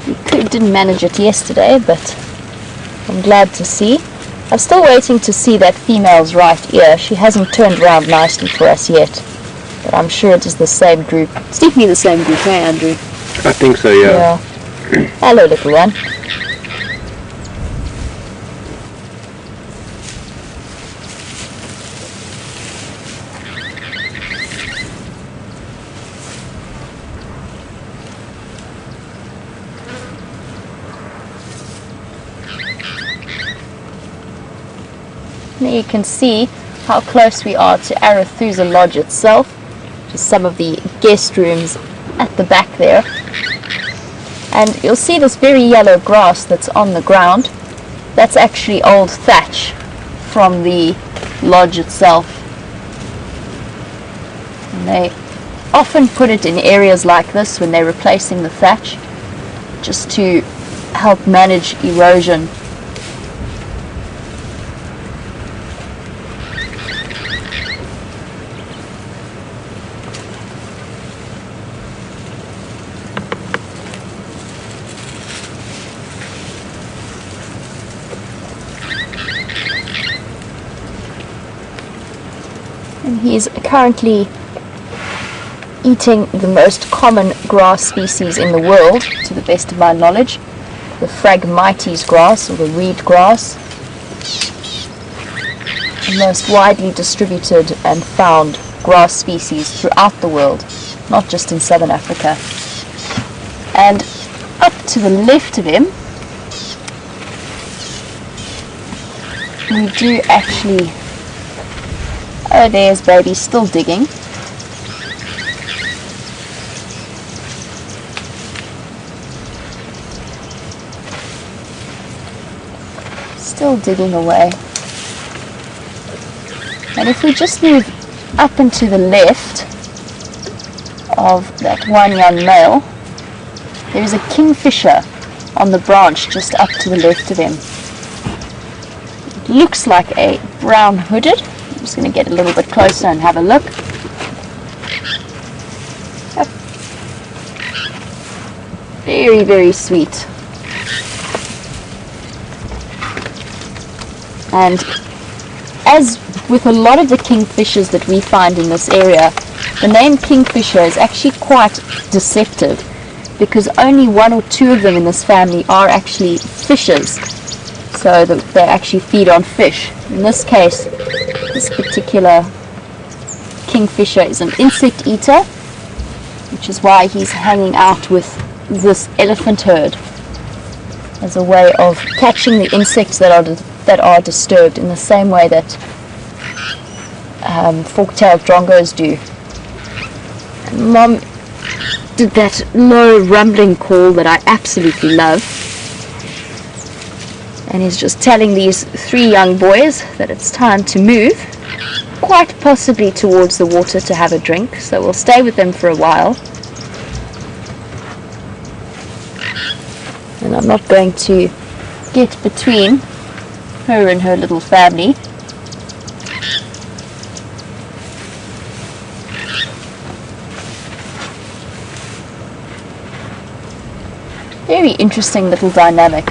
We didn't manage it yesterday, but I'm glad to see. I'm still waiting to see that female's right ear. She hasn't turned around nicely for us yet, but I'm sure it is the same group. It's definitely the same group, eh, Andrew? I think so, yeah. Hello, little one. There you can see how close we are to Arathusa Lodge itself, just some of the guest rooms at the back there. And you'll see this very yellow grass that's on the ground. That's actually old thatch from the lodge itself. And they often put it in areas like this when they're replacing the thatch, just to help manage erosion. And he's currently eating the most common grass species in the world, to the best of my knowledge, the Phragmites grass, or the reed grass, the most widely distributed and found grass species throughout the world. not just in southern Africa. And up to the left of him, we do actually, oh, there's baby still digging. Still digging away. And if we just move up and to the left of that one young male, there is a kingfisher on the branch just up to the left of him. It looks like a brown hooded. I'm just going to get a little bit closer and have a look. Yep. Very, very sweet. And as with a lot of the kingfishers that we find in this area, the name kingfisher is actually quite deceptive, because only 1 or 2 of them in this family are actually fishers, so that they actually feed on fish. In this case, this particular kingfisher is an insect eater, which is why he's hanging out with this elephant herd as a way of catching the insects that are disturbed, in the same way that fork-tailed drongos do. And Mom did that low rumbling call that I absolutely love, and he's just telling these 3 young boys that it's time to move, quite possibly towards the water to have a drink. So we'll stay with them for a while, and I'm not going to get between her and her little family. Very interesting little dynamic.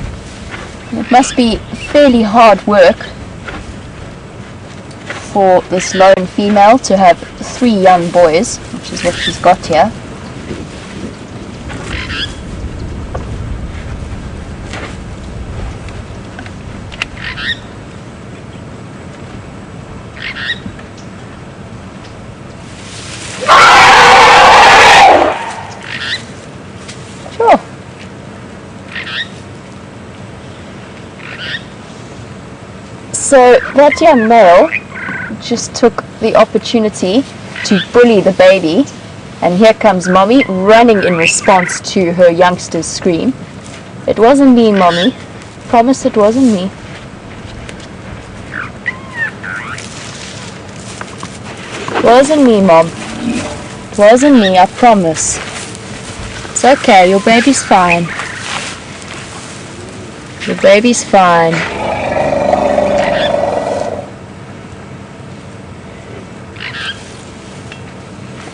It must be fairly hard work for this lone female to have 3 young boys, which is what she's got here. So that young male just took the opportunity to bully the baby, and here comes Mommy running in response to her youngster's scream. It wasn't me, Mommy. Promise it wasn't me. It wasn't me, Mom. It wasn't me, I promise. It's okay, your baby's fine. Your baby's fine.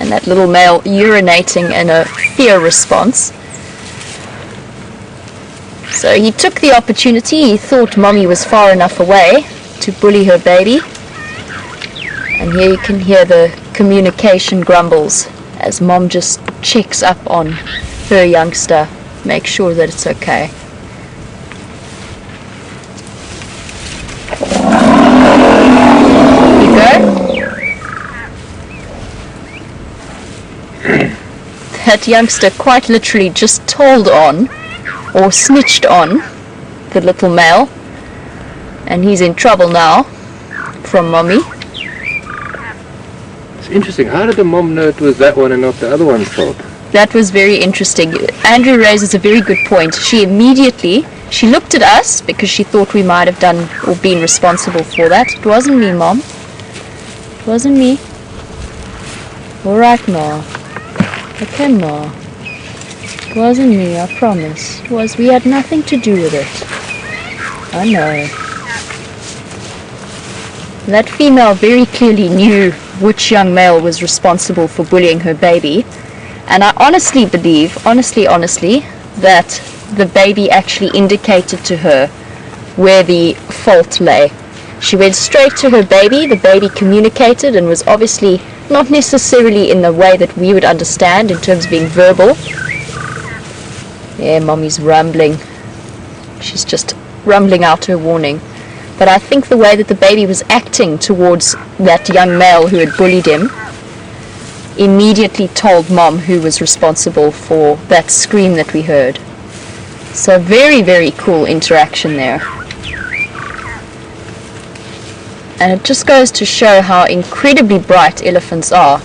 And that little male urinating in a fear response. So he took the opportunity. He thought Mommy was far enough away to bully her baby. And here you can hear the communication grumbles as Mom just checks up on her youngster, make sure that it's okay. You go. That youngster quite literally just told on, or snitched on, the little male, and he's in trouble now from Mommy. It's interesting. How did the mom know it was that one and not the other one's fault? That was very interesting. Andrew raises a very good point. She looked at us because she thought we might have done or been responsible for that. It wasn't me, Mom. It wasn't me. All right, Ma. Okay, Ma. It wasn't me, I promise. We had nothing to do with it. I know. That female very clearly knew which young male was responsible for bullying her baby. And I honestly believe, honestly, that the baby actually indicated to her where the fault lay. She went straight to her baby, the baby communicated and was obviously not necessarily in the way that we would understand in terms of being verbal. Yeah, Mommy's rumbling. She's just rumbling out her warning. But I think the way that the baby was acting towards that young male who had bullied him immediately told Mom who was responsible for that scream that we heard. So very, very cool interaction there. And it just goes to show how incredibly bright elephants are.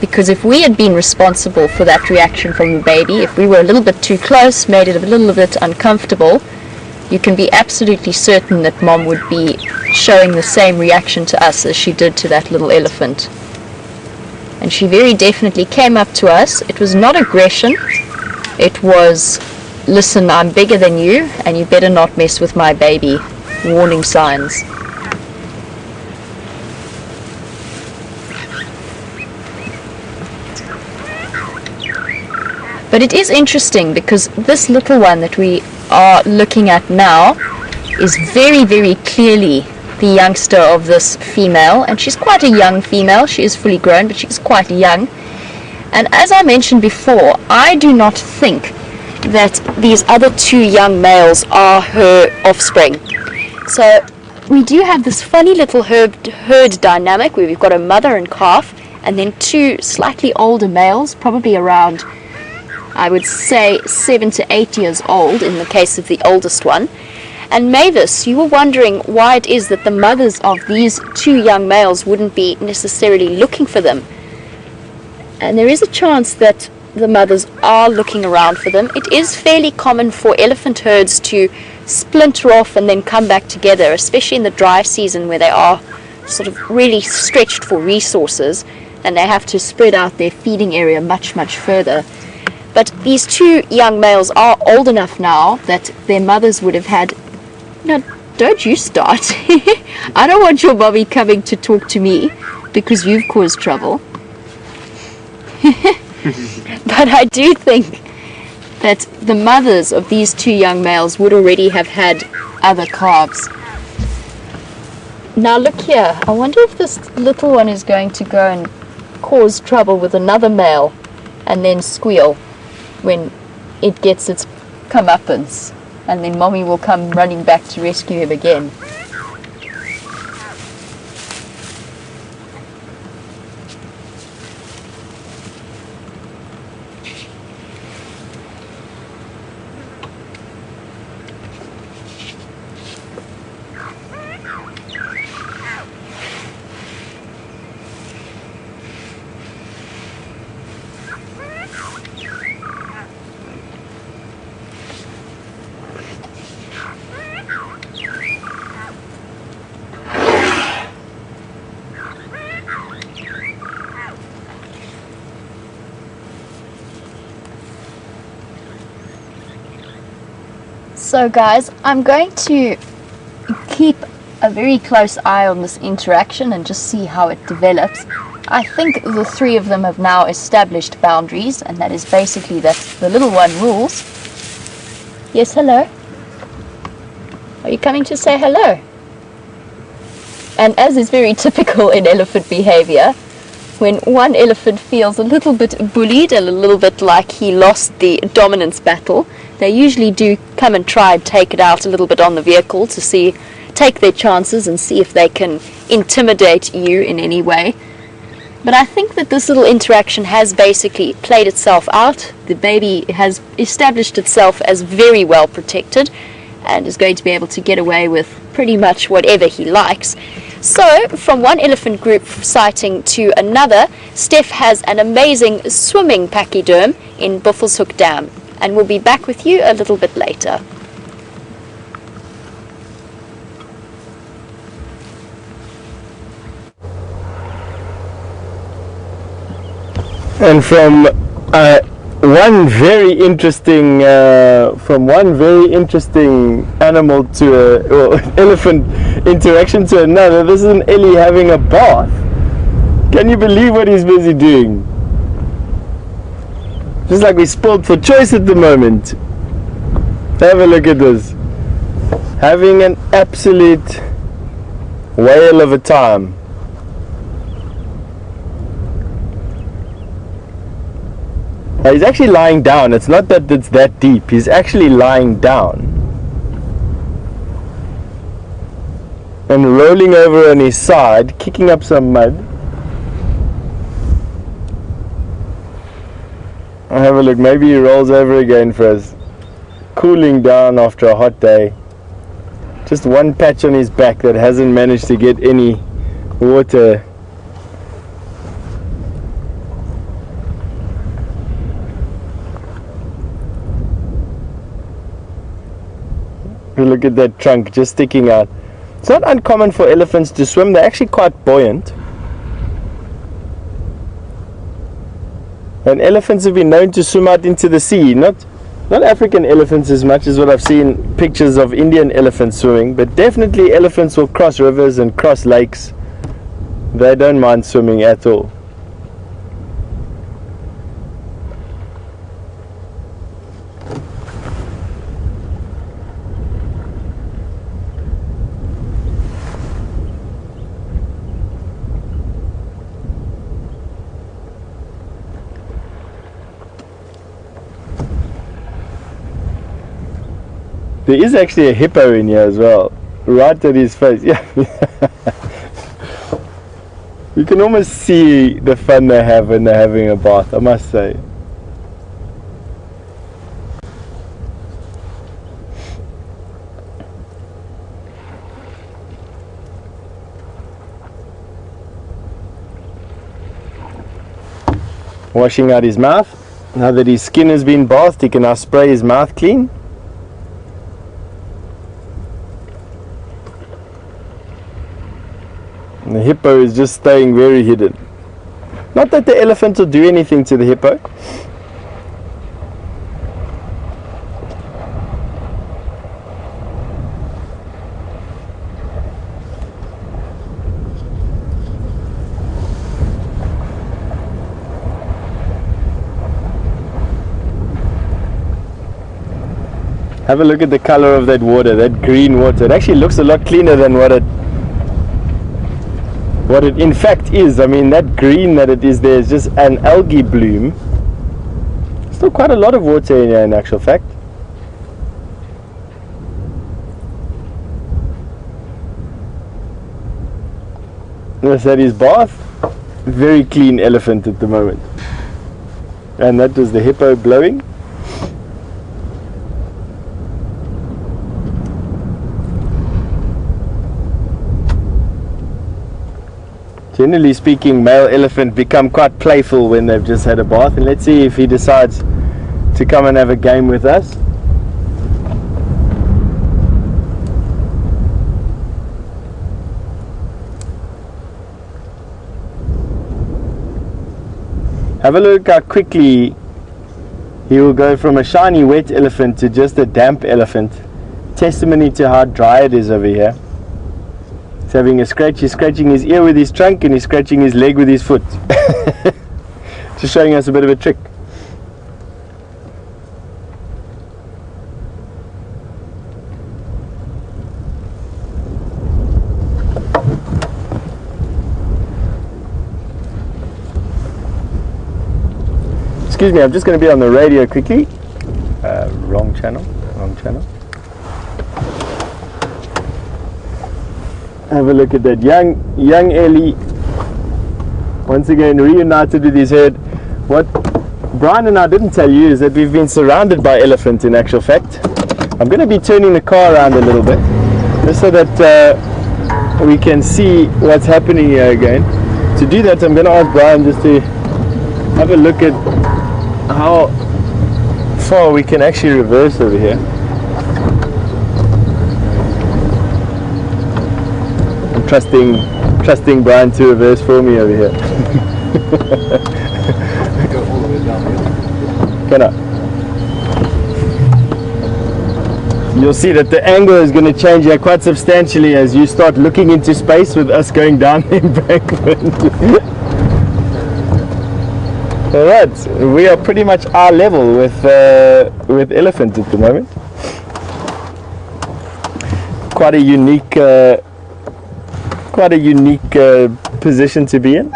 Because if we had been responsible for that reaction from the baby, if we were a little bit too close, made it a little bit uncomfortable, you can be absolutely certain that Mom would be showing the same reaction to us as she did to that little elephant. And she very definitely came up to us. It was not aggression. It was, listen, I'm bigger than you, and you better not mess with my baby. Warning signs. But it is interesting because this little one that we are looking at now is very, very clearly the youngster of this female, and she's quite a young female. She is fully grown, but she's quite young. And as I mentioned before, I do not think that these other two young males are her offspring. So we do have this funny little herd dynamic where we've got a mother and calf, and then two slightly older males, probably around, I would say, 7 to 8 years old in the case of the oldest one. And Mavis, you were wondering why it is that the mothers of these two young males wouldn't be necessarily looking for them. And there is a chance that the mothers are looking around for them. It is fairly common for elephant herds to splinter off and then come back together, especially in the dry season where they are sort of really stretched for resources and they have to spread out their feeding area much, much further. But these two young males are old enough now that their mothers would have had... Now, don't you start. I don't want your mommy coming to talk to me because you've caused trouble. But I do think that the mothers of these two young males would already have had other calves. Now look here, I wonder if this little one is going to go and cause trouble with another male and then squeal when it gets its comeuppance, and then mommy will come running back to rescue him again. So guys, I'm going to keep a very close eye on this interaction and just see how it develops. I think the three of them have now established boundaries, and that is basically that the little one rules. Yes, hello? Are you coming to say hello? And as is very typical in elephant behavior, when one elephant feels a little bit bullied and a little bit like he lost the dominance battle, they usually do come and try and take it out a little bit on the vehicle to take their chances and see if they can intimidate you in any way. But I think that this little interaction has basically played itself out. The baby has established itself as very well protected and is going to be able to get away with pretty much whatever he likes. So, from one elephant group sighting to another, Steph has an amazing swimming pachyderm in Buffelshoek Dam, and we'll be back with you a little bit later. And from one very interesting animal to elephant interaction to another, this is an Ellie having a bath. Can you believe what he's busy doing? Just like we spoiled for choice at the moment. Have a look at this. Having an absolute whale of a time. He's actually lying down. It's not that it's that deep. He's actually lying down and rolling over on his side, kicking up some mud. I'll have a look. Maybe he rolls over again for us. Cooling down after a hot day. Just one patch on his back that hasn't managed to get any water. Look at that trunk just sticking out. It's not uncommon for elephants to swim. They're actually quite buoyant. And elephants have been known to swim out into the sea. Not African elephants as much as what I've seen pictures of Indian elephants swimming, but definitely elephants will cross rivers and cross lakes. They don't mind swimming at all. There is actually a hippo in here as well, right at his face. Yeah, you can almost see the fun they have when they're having a bath, I must say. Washing out his mouth. Now that his skin has been bathed, he can now spray his mouth clean. And the hippo is just staying very hidden. Not that the elephant will do anything to the hippo. Have a look at the color of that water, that green water. It actually looks a lot cleaner than what it in fact is. I mean, that green that it is there is just an algae bloom. Still quite a lot of water in here in actual fact. That's at his bath. Very clean elephant at the moment. And that was the hippo blowing. Generally speaking, male elephant become quite playful when they've just had a bath, and let's see if he decides to come and have a game with us. Have a look how quickly he will go from a shiny wet elephant to just a damp elephant. Testimony to how dry it is over here. He's having a scratch. He's scratching his ear with his trunk and he's scratching his leg with his foot. Just showing us a bit of a trick. Excuse me, I'm just going to be on the radio quickly. Wrong channel. Have a look at that young Ellie, once again reunited with his herd. What Brian and I didn't tell you is that we've been surrounded by elephants in actual fact. I'm going to be turning the car around a little bit just so that we can see what's happening here again. To do that, I'm going to ask Brian just to have a look at how far we can actually reverse over here. Trusting Brian to reverse for me over here. Go all the way down here. Can I? You'll see that the angle is going to change here quite substantially as you start looking into space with us going down the embankment. Alright, we are pretty much eye level with elephants at the moment. Quite a unique position to be in.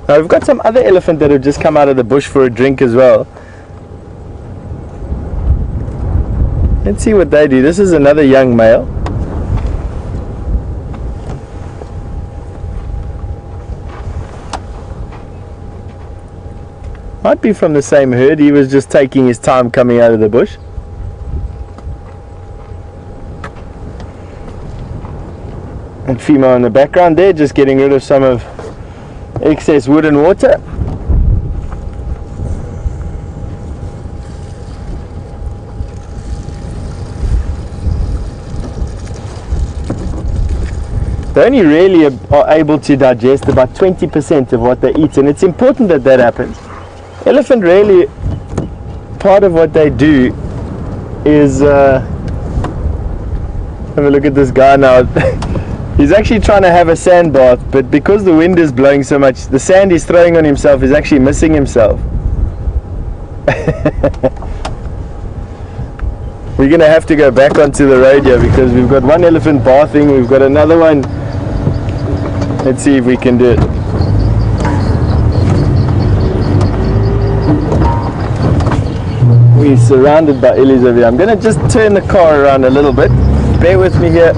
Now we've got some other elephant that have just come out of the bush for a drink as well. Let's see what they do. This is another young male. Might be from the same herd. He was just taking his time coming out of the bush. And female in the background there, just getting rid of some of excess wood and water. They only really are able to digest about 20% of what they eat, and it's important that that happens. Elephant really, part of what they do is, have a look at this guy now. He's actually trying to have a sand bath, but because the wind is blowing so much, the sand he's throwing on himself is actually missing himself. We're going to have to go back onto the road here because we've got one elephant bathing, we've got another one. Let's see if we can do it. We're surrounded by illies over here. I'm going to just turn the car around a little bit. Bear with me here.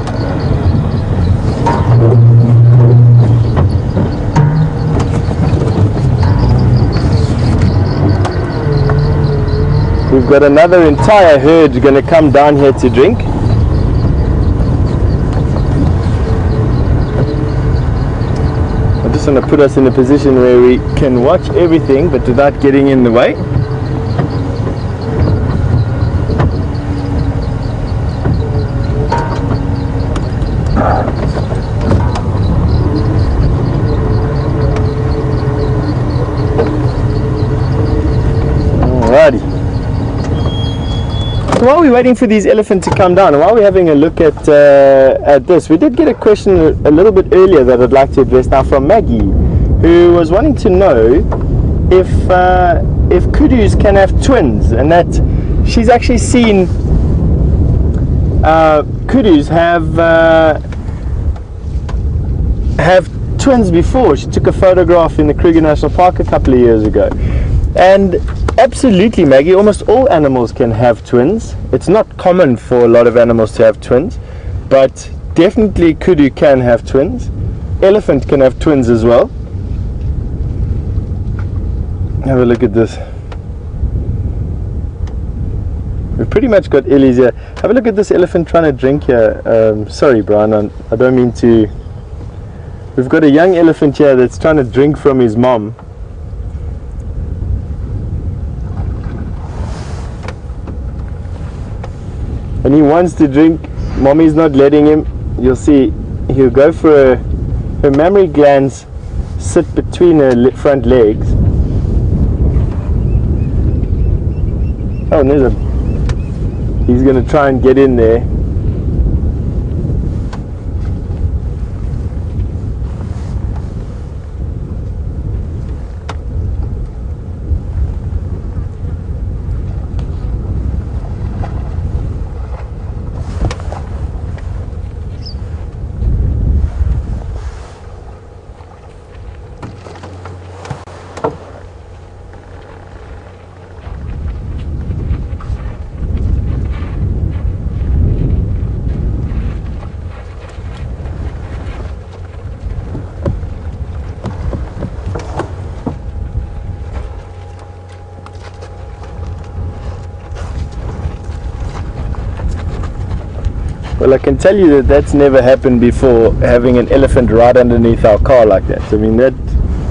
We've got another entire herd going to come down here to drink. I just want to put us in a position where we can watch everything but without getting in the way. Alrighty. So while we're waiting for these elephants to come down, and while we're having a look at this, we did get a question a little bit earlier that I'd like to address now from Maggie, who was wanting to know if kudus can have twins, and that she's actually seen kudus have twins before. She took a photograph in the Kruger National Park a couple of years ago, and absolutely, Maggie, almost all animals can have twins. It's not common for a lot of animals to have twins, but definitely kudu can have twins. Elephant can have twins as well. Have a look at this. We've pretty much got illies here. Have a look at this elephant trying to drink here. Sorry, Brian, I don't mean to. We've got a young elephant here that's trying to drink from his mom. And he wants to drink. Mommy's not letting him. You'll see he'll go for her mammary glands sit between her front legs. Oh, and he's going to try and get in there. Well, I can tell you that that's never happened before, having an elephant right underneath our car like that. I mean, that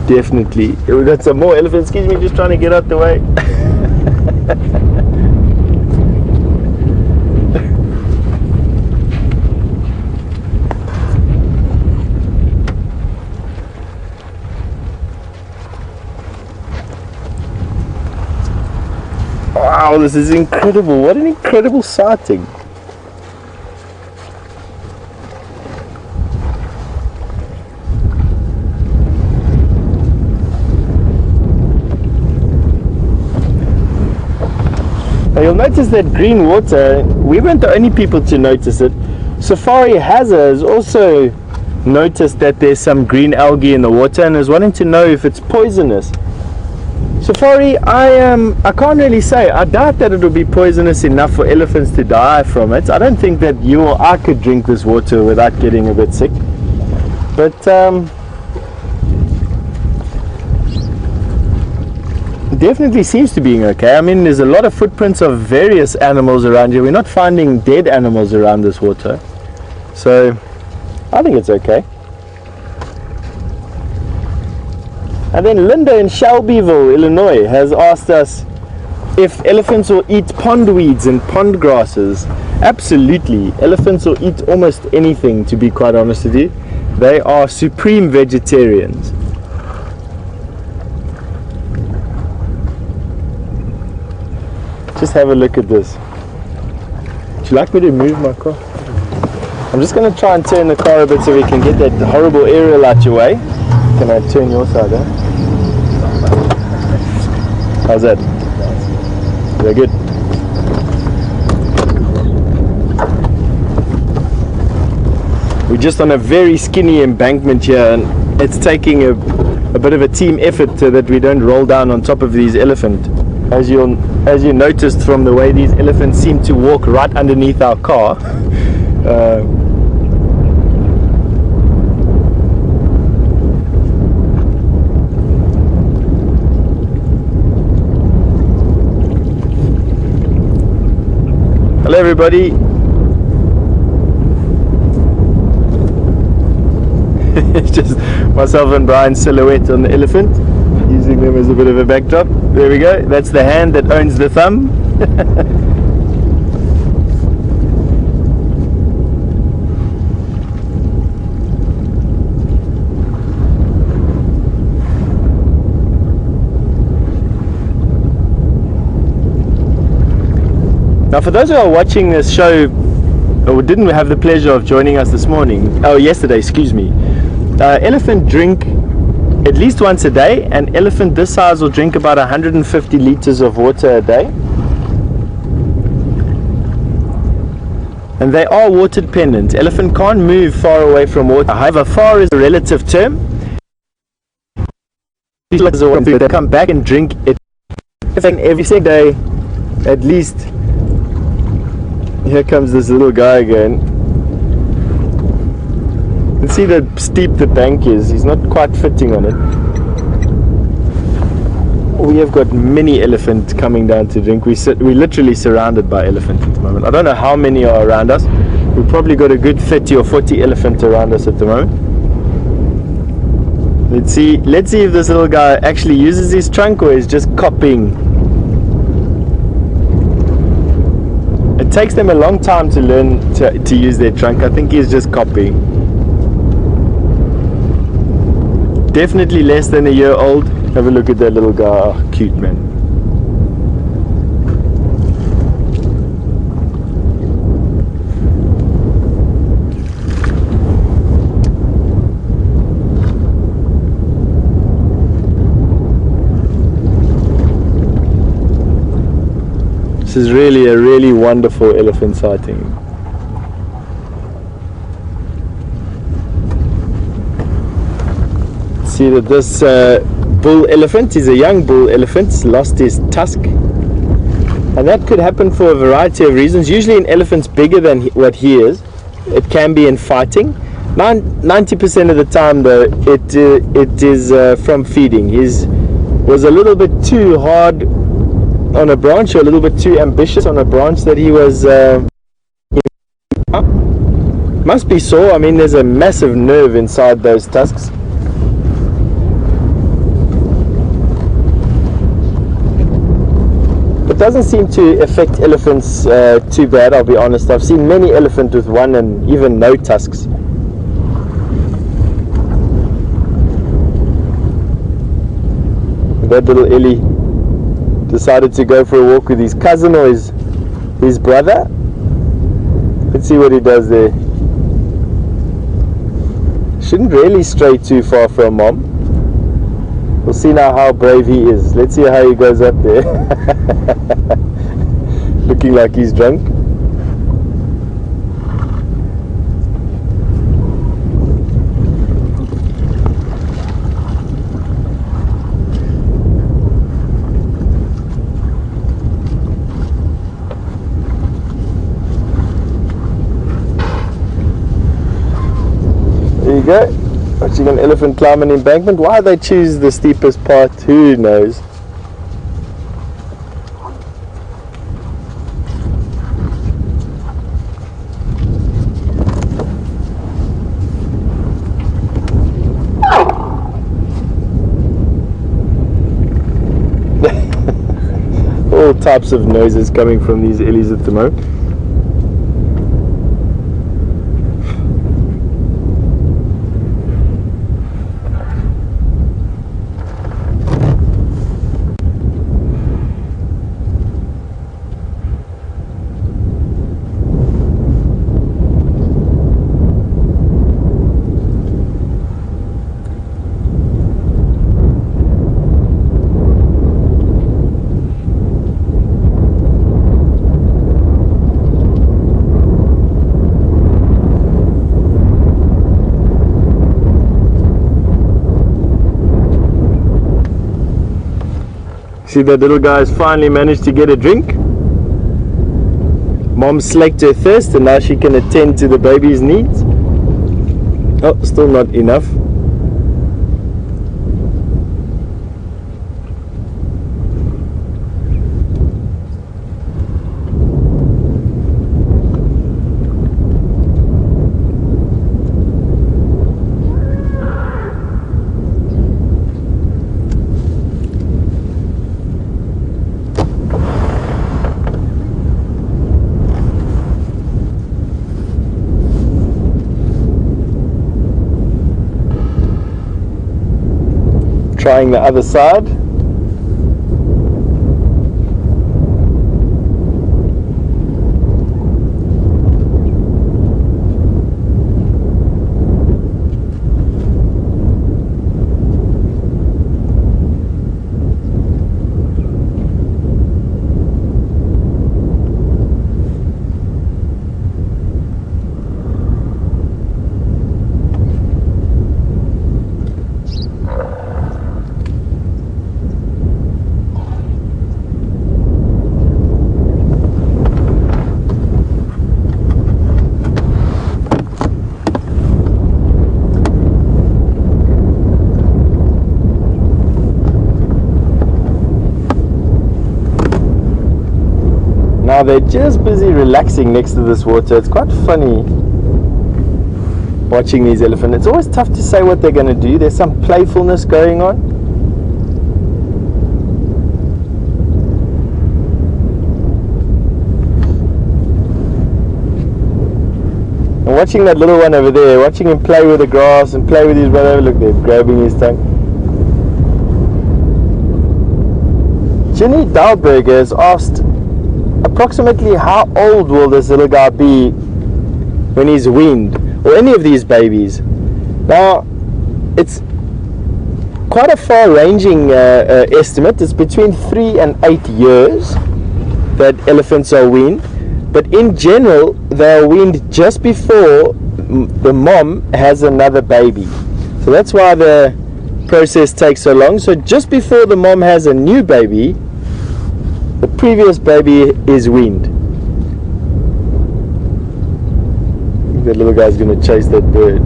definitely. We've got some more elephants. Excuse me, just trying to get out the way. Wow, this is incredible. What an incredible sighting. Now you'll notice that green water, we weren't the only people to notice it. Safari has also noticed that there's some green algae in the water and is wanting to know if it's poisonous. Safari, I can't really say. I doubt that it will be poisonous enough for elephants to die from it. I don't think that you or I could drink this water without getting a bit sick. But definitely seems to be okay. I mean, there's a lot of footprints of various animals around here. We're not finding dead animals around this water, so I think it's okay. And then Linda in Shelbyville, Illinois, has asked us if elephants will eat pond weeds and pond grasses. Absolutely. Elephants will eat almost anything, to be quite honest with you. They are supreme vegetarians. Just have a look at this. Would you like me to move my car? I'm just going to try and turn the car a bit so we can get that horrible aerial out your way. Can I turn your side, huh? How's that? Very good. We're just on a very skinny embankment here, and it's taking a bit of a team effort so that we don't roll down on top of these elephants. As you noticed from the way these elephants seem to walk right underneath our car. Hello everybody. It's just myself and Brian's silhouette on the elephant, using them as a bit of a backdrop. There we go. That's the hand that owns the thumb. Now, for those who are watching this show or didn't have the pleasure of joining us this morning, yesterday, excuse me, elephant drink at least once a day. An elephant this size will drink about 150 liters of water a day. And they are water dependent. Elephant can't move far away from water. However, far is a relative term. They come back and drink it every single day at least. Here comes this little guy again. You can see how steep the bank is. He's not quite fitting on it. We have got many elephants coming down to drink. We're literally surrounded by elephants at the moment. I don't know how many are around us. We've probably got a good 30 or 40 elephants around us at the moment. Let's see if this little guy actually uses his trunk or is just copying. It takes them a long time to learn to use their trunk. I think he's just copying. Definitely less than a year old. Have a look at that little guy. Oh, cute, man. This is really a really wonderful elephant sighting. See that this bull elephant is a young bull elephant, lost his tusk, and that could happen for a variety of reasons. Usually in elephants bigger than what he is, it can be in fighting. 90% of the time though, it is from feeding. He was a little bit too hard on a branch, or a little bit too ambitious on a branch that he was must be sore. I mean, there's a massive nerve inside those tusks. It doesn't seem to affect elephants too bad, I'll be honest. I've seen many elephants with one and even no tusks. That little Ellie decided to go for a walk with his cousin or his brother. Let's see what he does there. Shouldn't really stray too far from mom. We'll see now how brave he is. Let's see how he goes up there. Looking like he's drunk. There you go. Watching an elephant climb an embankment. Why they choose the steepest part, who knows? types of noises coming from these ellies at the moment. See, that little guy has finally managed to get a drink. Mom slaked her thirst and now she can attend to the baby's needs. Oh, still not enough. Trying the other side. Now they're just busy relaxing next to this water. It's quite funny watching these elephants. It's always tough to say what they're going to do. There's some playfulness going on. And watching that little one over there, watching him play with the grass and play with his brother. Look, they're grabbing his tongue. Ginny Dahlberger has asked, approximately how old will this little guy be when he's weaned, or any of these babies? Now, it's quite a far-ranging estimate. It's between 3 and 8 years that elephants are weaned, but in general they are weaned just before the mom has another baby. So that's why the process takes so long. So just before the mom has a new baby, the previous baby is weaned. I think that little guy's going to chase that bird.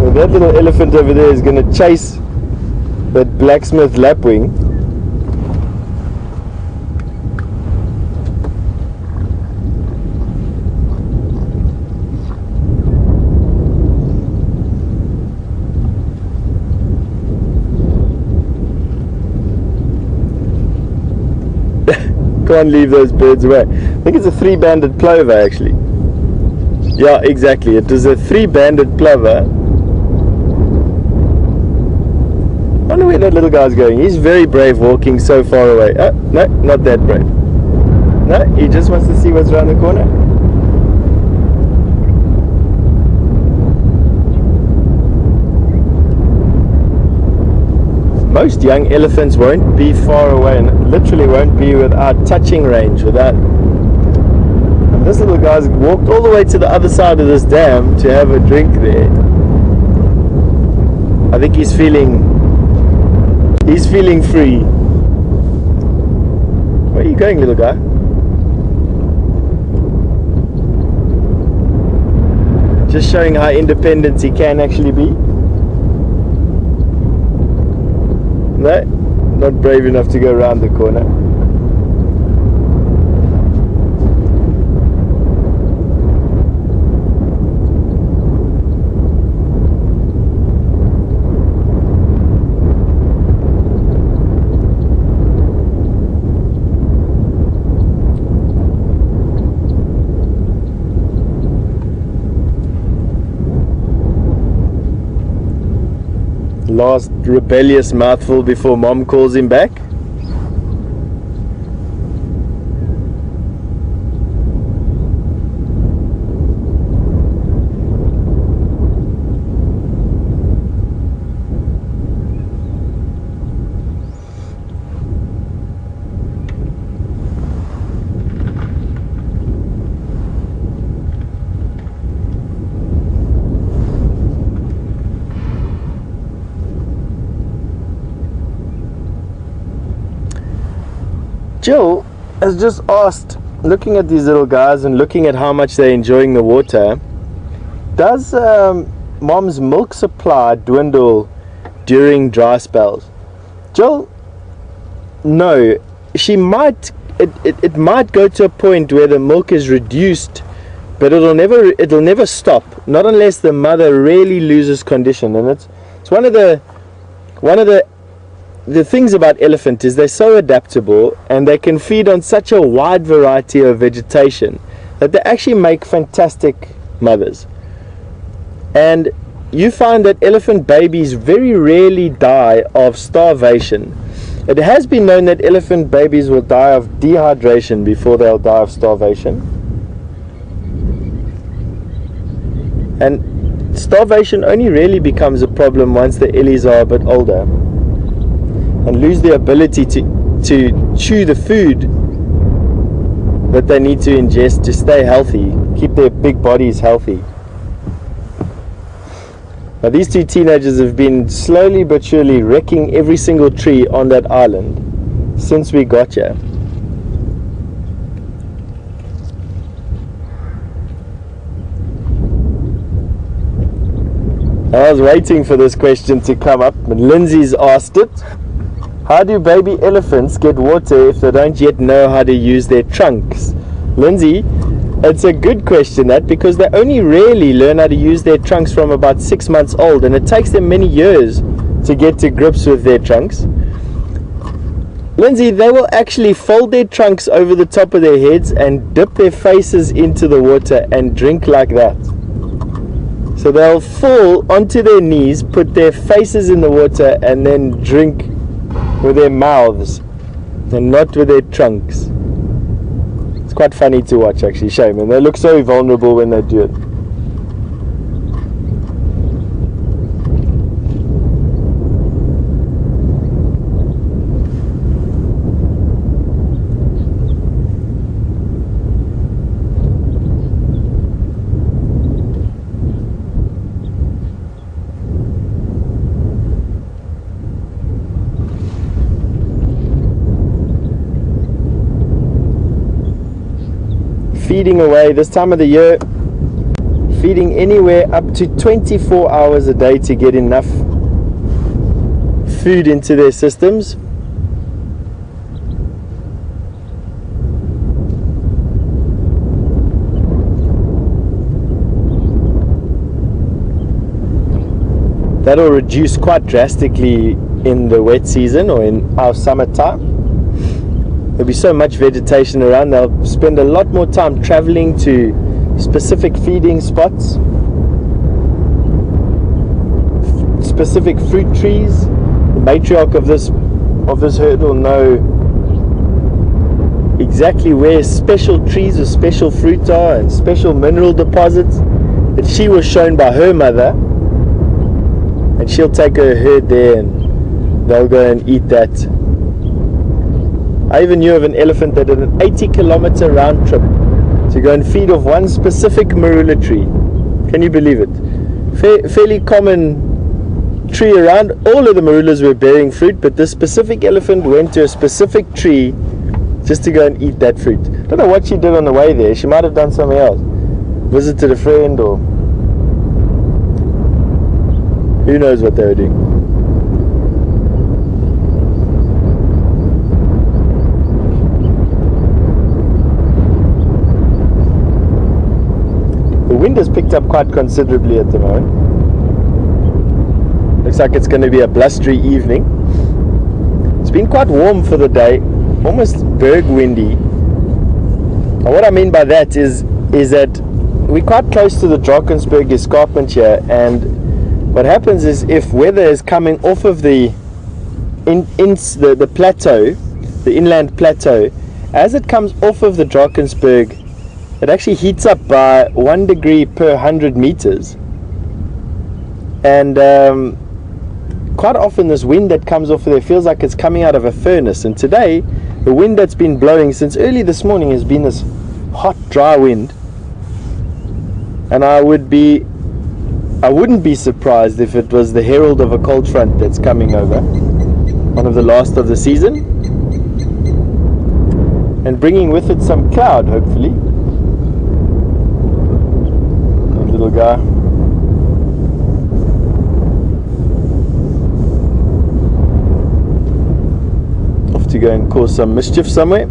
Well, that little elephant over there is going to chase that blacksmith lapwing. Can't leave those birds away. I think it's a 3-banded plover actually. Yeah, exactly. It is a 3-banded plover. I wonder where that little guy's going. He's very brave walking so far away. Oh, no, not that brave. No, he just wants to see what's around the corner. Most young elephants won't be far away, and literally won't be without touching range, without. And this little guy's walked all the way to the other side of this dam to have a drink there. I think he's feeling free. Where are you going, little guy? Just showing how independent he can actually be. No, not brave enough to go around the corner. last rebellious mouthful before mom calls him back. Jill has just asked, looking at these little guys and looking at how much they're enjoying the water, does mom's milk supply dwindle during dry spells? Jill, no. She might, it might go to a point where the milk is reduced, but it'll never stop, not unless the mother really loses condition. And it's one of the things about elephant is they're so adaptable, and they can feed on such a wide variety of vegetation that they actually make fantastic mothers. And you find that elephant babies very rarely die of starvation. It has been known that elephant babies will die of dehydration before they'll die of starvation. And starvation only really becomes a problem once the ellies are a bit older and lose the ability to chew the food that they need to ingest to stay healthy, keep their big bodies healthy. Now these two teenagers have been slowly but surely wrecking every single tree on that island since we got here. I was waiting for this question to come up, and Lindsay's asked it. How do baby elephants get water if they don't yet know how to use their trunks? Lindsay, it's a good question, that, because they only really learn how to use their trunks from about 6 months old, and it takes them many years to get to grips with their trunks. Lindsay, they will actually fold their trunks over the top of their heads and dip their faces into the water and drink like that. So they'll fall onto their knees, put their faces in the water, and then drink with their mouths and not with their trunks. It's quite funny to watch, actually. Shame, and they look so vulnerable when they do it. Feeding away this time of the year, feeding anywhere up to 24 hours a day to get enough food into their systems. That'll reduce quite drastically in the wet season or in our summertime. There'll be so much vegetation around, they'll spend a lot more time traveling to specific feeding spots, specific fruit trees. The matriarch of this herd will know exactly where special trees or special fruit are and special mineral deposits that she was shown by her mother, and she'll take her herd there and they'll go and eat that. I even knew of an elephant that did an 80-kilometer round trip to go and feed off one specific marula tree. Can you believe it? Fairly common tree around. All of the marulas were bearing fruit, but this specific elephant went to a specific tree just to go and eat that fruit. Don't know what she did on the way there. She might have done something else. Visited a friend, or who knows what they were doing. The wind has picked up quite considerably at the moment. Looks like it's going to be a blustery evening. It's been quite warm for the day, almost berg windy. And what I mean by that is that we're quite close to the Drakensberg escarpment here, and what happens is if weather is coming off of the plateau, the inland plateau, as it comes off of the Drakensberg, it actually heats up by 1 degree per 100 meters. And quite often this wind that comes off of there feels like it's coming out of a furnace. And today, the wind that's been blowing since early this morning has been this hot, dry wind. And I wouldn't be surprised if it was the herald of a cold front that's coming over, one of the last of the season, and bringing with it some cloud, hopefully. That little guy. Off to go and cause some mischief somewhere.